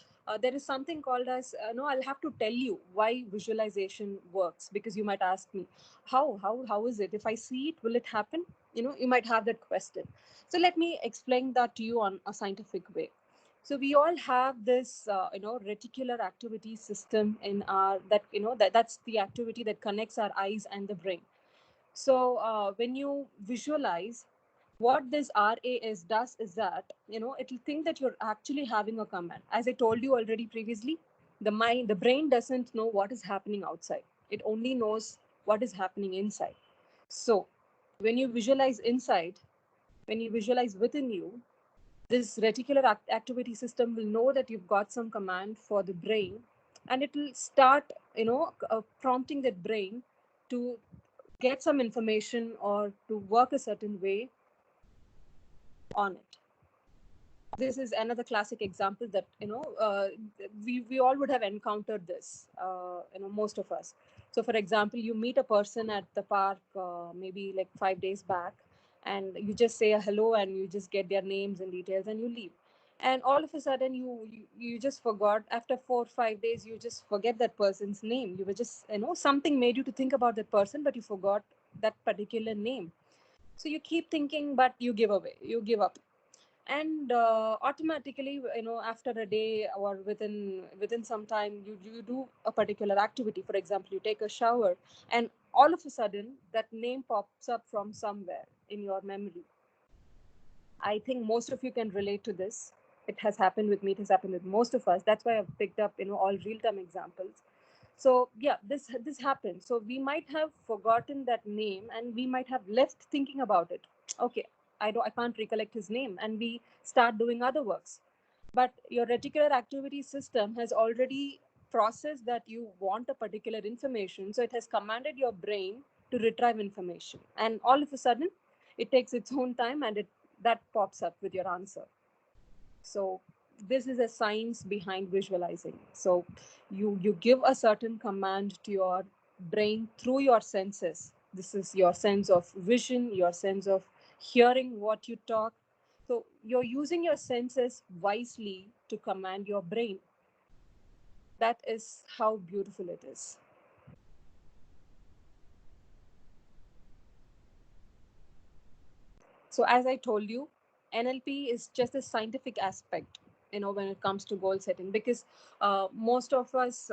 there is something called as no, I'll have to tell you why visualization works, because you might ask me, how is it? If I see it, will it happen? You might have that question. So let me explain that to you on a scientific way. So we all have this reticular activity system in our, that's the activity that connects our eyes and the brain. So when you visualize, what this RAS does is that, it'll think that you're actually having a command. As I told you already previously, the brain doesn't know what is happening outside. It only knows what is happening inside. So when you visualize inside, when you visualize within you, this reticular activity system will know that you've got some command for the brain, and it will start, prompting that brain to get some information or to work a certain way on it. This is another classic example that we all would have encountered this, most of us. So for example, you meet a person at the park maybe like 5 days back, and you just say a hello and you just get their names and details and you leave. And all of a sudden you just forgot, after 4 or 5 days you just forget that person's name. You were just, something made you to think about that person, but you forgot that particular name. So you keep thinking, but you give up. And automatically, after a day or within some time, you do a particular activity. For example, you take a shower, and all of a sudden that name pops up from somewhere in your memory. I think most of you can relate to this. It has happened with me, it has happened with most of us. That's why I've picked up all real-time examples. So yeah, this happened. So we might have forgotten that name, and we might have left thinking about it. Okay, I can't recollect his name, and we start doing other works. But your reticular activity system has already processed that you want a particular information, so it has commanded your brain to retrieve information, and all of a sudden it takes its own time, and it that pops up with your answer. So this is a science behind visualizing. So you give a certain command to your brain through your senses. This is your sense of vision, your sense of hearing what you talk. So you're using your senses wisely to command your brain. That is how beautiful it is. So as I told you, NLP is just a scientific aspect. when it comes to goal setting, because most of us,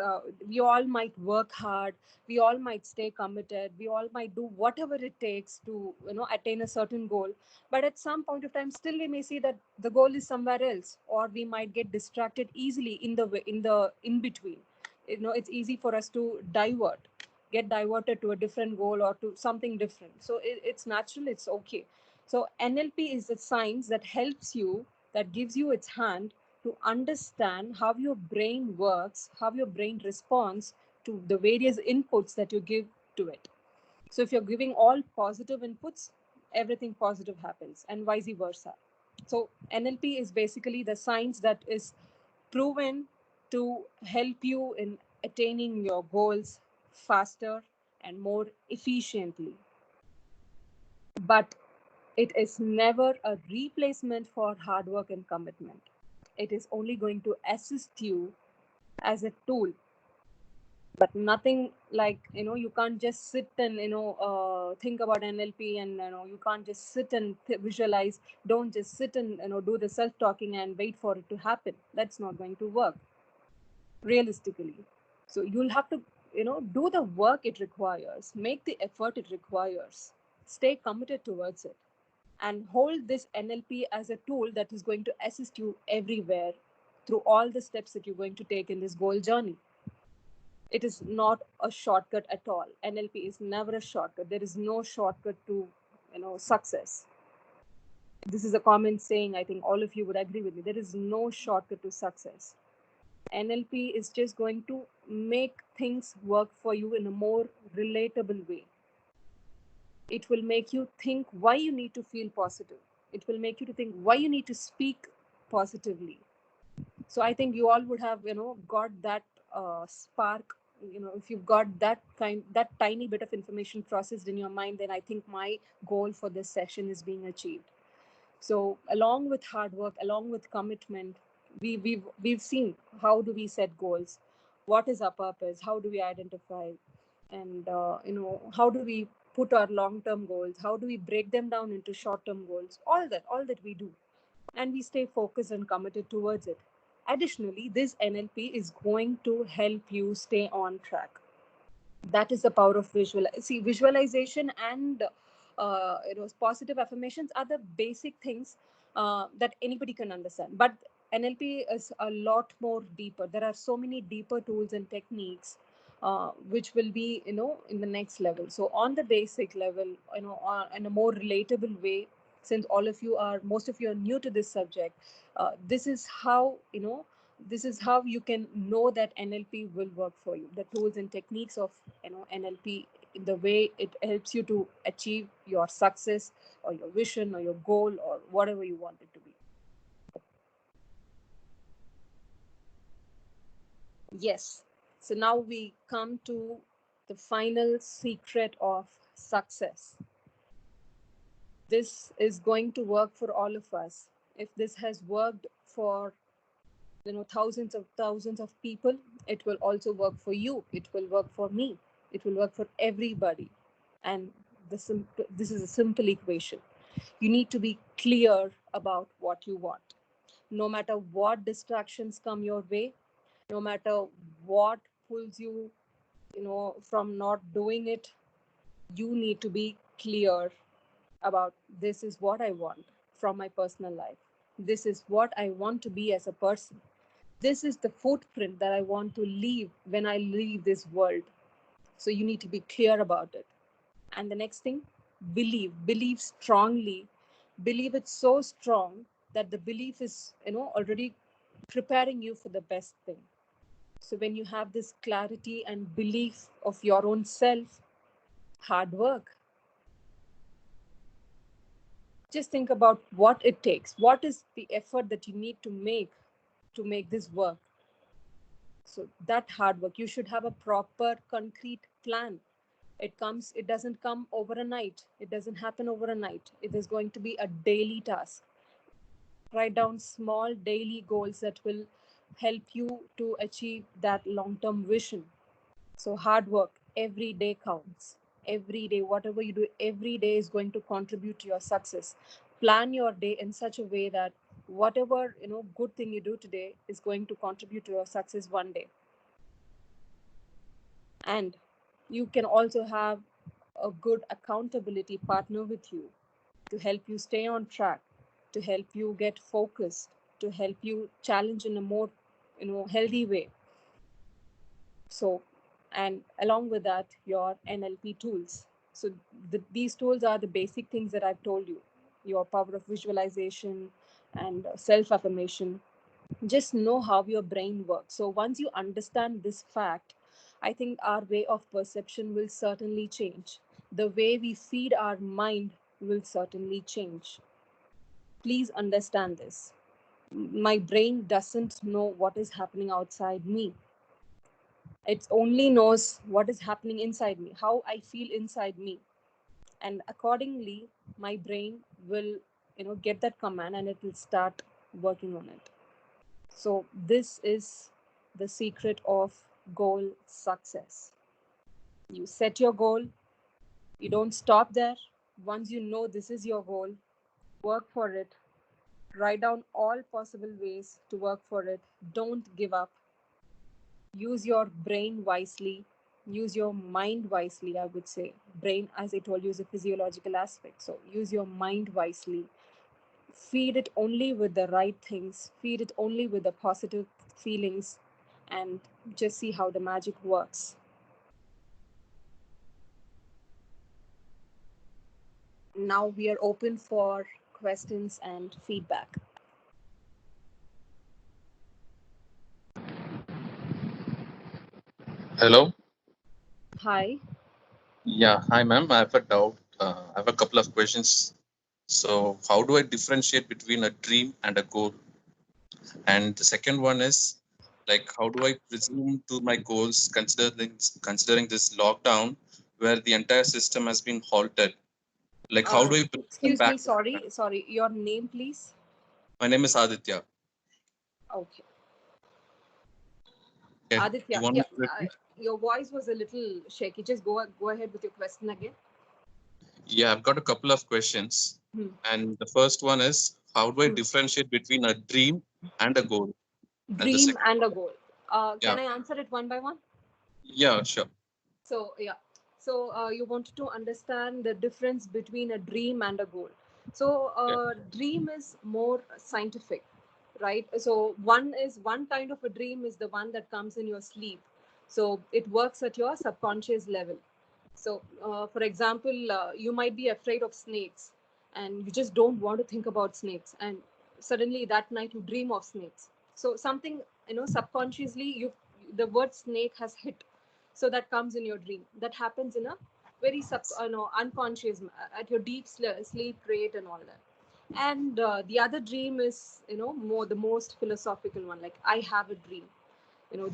we all might work hard, we all might stay committed, we all might do whatever it takes to attain a certain goal. But at some point of time, still we may see that the goal is somewhere else, or we might get distracted easily in the way, in between. It's easy for us to get diverted to a different goal or to something different. So it's natural, it's okay. So NLP is a science that helps you, that gives you its hand to understand how your brain works, how your brain responds to the various inputs that you give to it. So if you're giving all positive inputs, everything positive happens, and vice versa. So NLP is basically the science that is proven to help you in attaining your goals faster and more efficiently. But it is never a replacement for hard work and commitment. It is only going to assist you as a tool, but nothing like, you can't just sit and think about NLP, and you can't just sit and visualize. Don't just sit and do the self talking and wait for it to happen. That's not going to work realistically. So you'll have to do the work it requires, make the effort it requires, stay committed towards it, and hold this NLP as a tool that is going to assist you everywhere through all the steps that you're going to take in this goal journey. It is not a shortcut at all. NLP is never a shortcut. There is no shortcut to success. This is a common saying. I think all of you would agree with me. There is no shortcut to success. NLP is just going to make things work for you in a more relatable way. It will make you think why you need to feel positive. It will make you to think why you need to speak positively. So I think you all would have got that spark. If you've got that tiny bit of information processed in your mind, then I think my goal for this session is being achieved. So along with hard work, along with commitment, we've seen how do we set goals, what is our purpose, how do we identify, and how do we put our long-term goals, how do we break them down into short-term goals, all that we do, and we stay focused and committed towards it. Additionally, this NLP is going to help you stay on track. That is the power of visualization and positive affirmations are the basic things that anybody can understand. But NLP is a lot more deeper. There are so many deeper tools and techniques which will be in the next level. So on the basic level, in a more relatable way, since most of you are new to this subject, this is how you can know that NLP will work for you. The tools and techniques of NLP, the way it helps you to achieve your success or your vision or your goal or whatever you want it to be. Yes. So now we come to the final secret of success. This is going to work for all of us. If this has worked for thousands of people, it will also work for you. It will work for me. It will work for everybody. And this is a simple equation. You need to be clear about what you want. No matter what distractions come your way, no matter what pulls you, from not doing it, you need to be clear about this is what I want from my personal life. This is what I want to be as a person. This is the footprint that I want to leave when I leave this world. So you need to be clear about it. And the next thing, believe strongly. Believe it so strong that the belief is, already preparing you for the best thing. So when you have this clarity and belief of your own self, hard work. Just think about what it takes. What is the effort that you need to make this work? So that hard work, you should have a proper concrete plan. It doesn't come overnight. It doesn't happen overnight. It is going to be a daily task. Write down small daily goals that will help you to achieve that long-term vision. So hard work every day counts. Every day, whatever you do every day is going to contribute to your success. Plan your day in such a way that whatever good thing you do today is going to contribute to your success one day. And you can also have a good accountability partner with you to help you stay on track, to help you get focused, to help you challenge in a more healthy way. So, and along with that, your NLP tools. So these tools are the basic things that I've told you: your power of visualization and self affirmation. Just know how your brain works. So once you understand this fact, I think our way of perception will certainly change. The way we feed our mind will certainly change. Please understand this. My brain doesn't know what is happening outside me. It only knows what is happening inside me, how I feel inside me. And accordingly, my brain will get that command and it will start working on it. So this is the secret of goal success. You set your goal, you don't stop there. Once you know this is your goal, work for it. Write down all possible ways to work for it. Don't give up. Use your brain wisely. Use your mind wisely, I would say. Brain, as I told you, is a physiological aspect. So use your mind wisely. Feed it only with the right things. Feed it only with the positive feelings, and just see how the magic works. Now we are open for questions and feedback. Hello. Hi. Yeah. Hi, ma'am. I have a doubt. I have a couple of questions. So, how do I differentiate between a dream and a goal? And the second one is, like, how do I presume to my goals considering this lockdown where the entire system has been halted? Like, how do I bring them Excuse me, back? sorry. Your name, please. My name is Aditya. Okay. Okay. You Aditya, want me yeah, to repeat? your voice was a little shaky. Just go ahead with your question again. Yeah, I've got a couple of questions. Hmm. And the first one is, how do I Hmm. differentiate between a dream and a goal? And the Dream second, and a goal. yeah, Can I answer it one by one? yeah, sure. So yeah, so you wanted to understand the difference between a dream and a goal. So Yeah. dream is more scientific, right? So one kind of a dream is the one that comes in your sleep. So it works at your subconscious level. So for example, you might be afraid of snakes, and you just don't want to think about snakes, and suddenly that night you dream of snakes. So something subconsciously you the word snake has hit, so that comes in your dream. That happens in a very unconscious at your deep sleep rate and all that. And the other dream is more the most philosophical one, like I have a dream.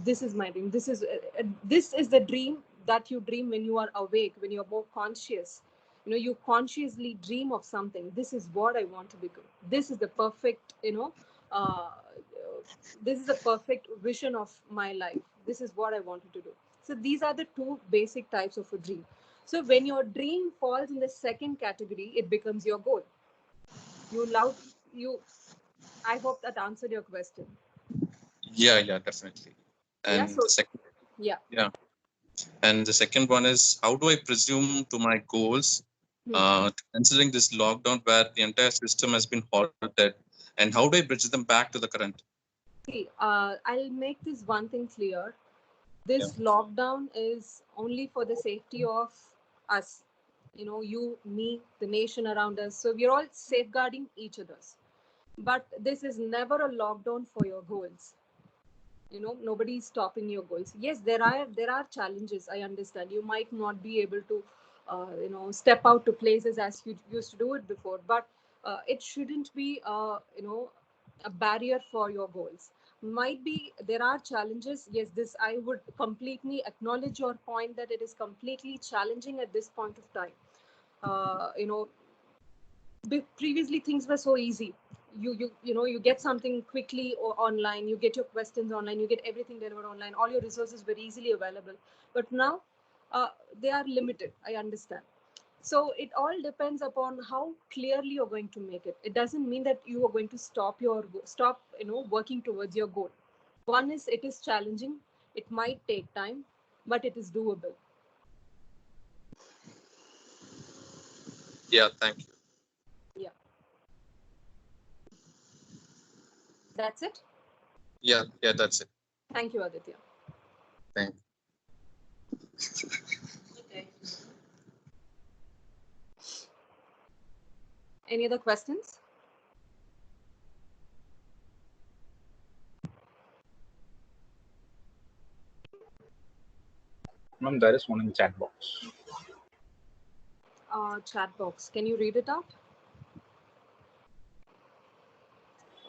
This is my dream. This is the dream that you dream when you are awake, when you're more conscious. You consciously dream of something. This is what I want to become. This is the perfect uh, this is the perfect vision of my life. This is what I wanted to do. So these are the two basic types of a dream. So when your dream falls in the second category, it becomes your goal. You love you I hope that answered your question. Yeah, yeah, definitely. Yeah. And the So second, yeah. yeah, and the second one is, how do I presume to my goals, Hmm. considering this lockdown where the entire system has been halted, and how do I bridge them back to the current? See, I'll make this one thing clear. Yeah, This lockdown is only for the safety of us. You, me, the nation around us. So we're all safeguarding each other's. But this is never a lockdown for your goals. Nobody is stopping your goals. Yes, there are challenges. I understand. You might not be able to, step out to places as you used to do it before. But it shouldn't be, a barrier for your goals. Might be there are challenges. Yes, this I would completely acknowledge your point that it is completely challenging at this point of time. Uh, you know, Previously things were so easy. You get something quickly or online, you get your questions online, you get everything delivered online, all your resources were easily available. But now they are limited, I understand. So it all depends upon how clearly you're going to make it. It doesn't mean that you are going to stop working towards your goal. One is, it is challenging, it might take time, but it is doable. Yeah, thank you. Yeah, that's it. Yeah, yeah, that's it. Thank you, Aditya. Thank you. Any other questions? Ma'am, there is one in chat box. Chat box, can you read it out?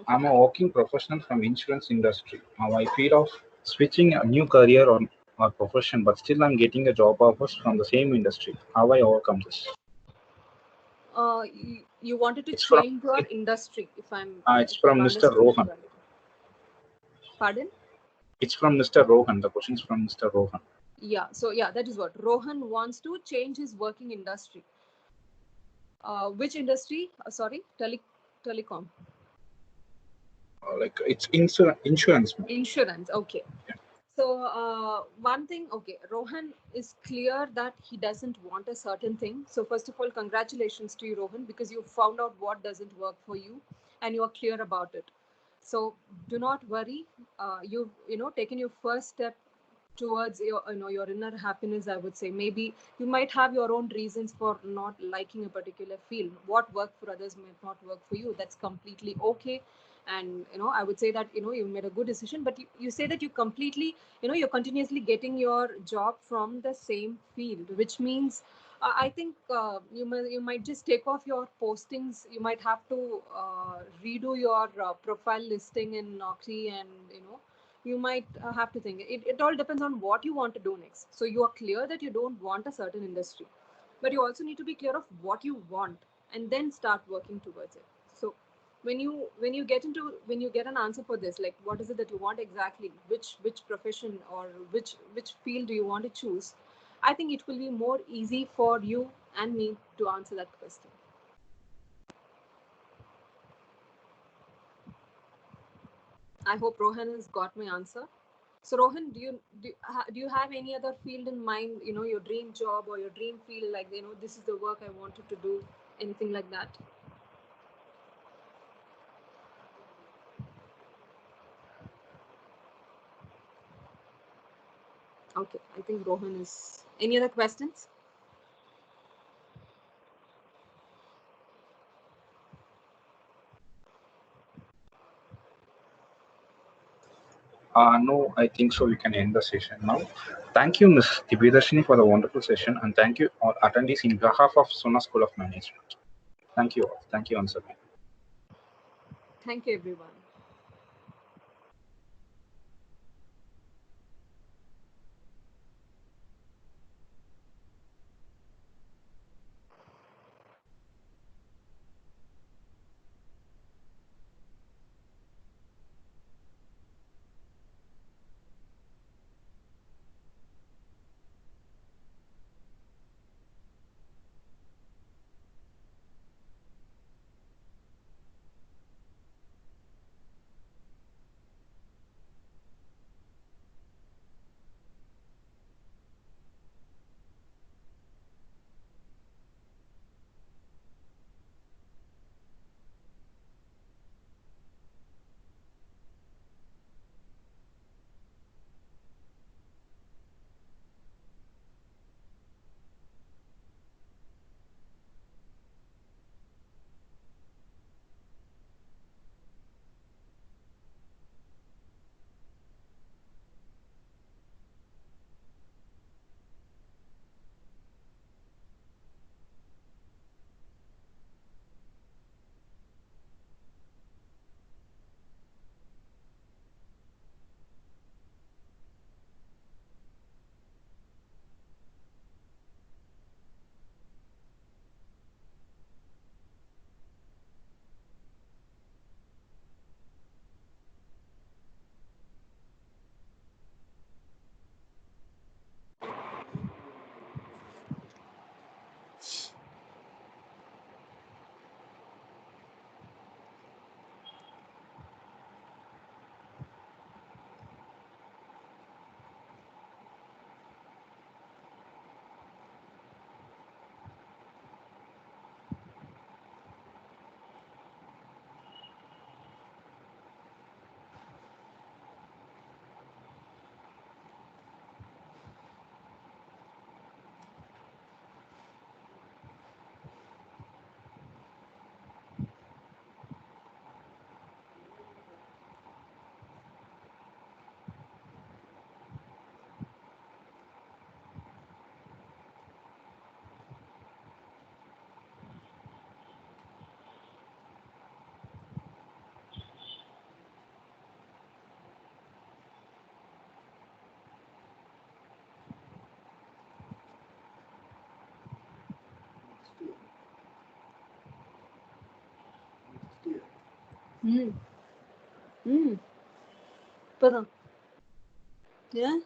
Okay. I'm a working professional from insurance industry. Now I feel of switching a new career or profession, but still I'm getting a job offers from the same industry. How I overcome this? You wanted to It's from change your industry, if it's from Mr. understood it Rohan. right. Pardon? It's from Mr. Rohan. The question is from Mr. Rohan. Yeah, so yeah, that is what Rohan wants to change his working industry. Which industry? Sorry, telecom. Like it's insurance. Ma'am. Insurance. Okay. Yeah. So one thing, okay, Rohan is clear that he doesn't want a certain thing. So first of all, congratulations to you, Rohan, because you found out what doesn't work for you, and you are clear about it. So do not worry. You've taken your first step towards your inner happiness. I would say maybe you might have your own reasons for not liking a particular field. What worked for others might not work for you. That's completely okay. And I would say that you made a good decision, but you say that you completely you're continuously getting your job from the same field, which means I think you might just take off your postings. You might have to redo your profile listing in Naukri, and you might have to think. It all depends on what you want to do next. So you are clear that you don't want a certain industry, but you also need to be clear of what you want, and then start working towards it. So when you get an answer for this, like what is it that you want exactly, which profession or which field do you want to choose, I think it will be more easy for you and me to answer that question. I hope Rohan has got my answer. So Rohan, do you have any other field in mind? Your dream job or your dream field, like this is the work I wanted to do, anything like that? Okay, I think Rohan is. Any other questions? No, I think so. We can end the session now. Thank you, Ms. Divyadashini, for the wonderful session, and thank you all attendees in behalf of Sona School of Management. Thank you all. Thank you once again. Thank you, everyone. ம் ம் இப்பதான் ஏன்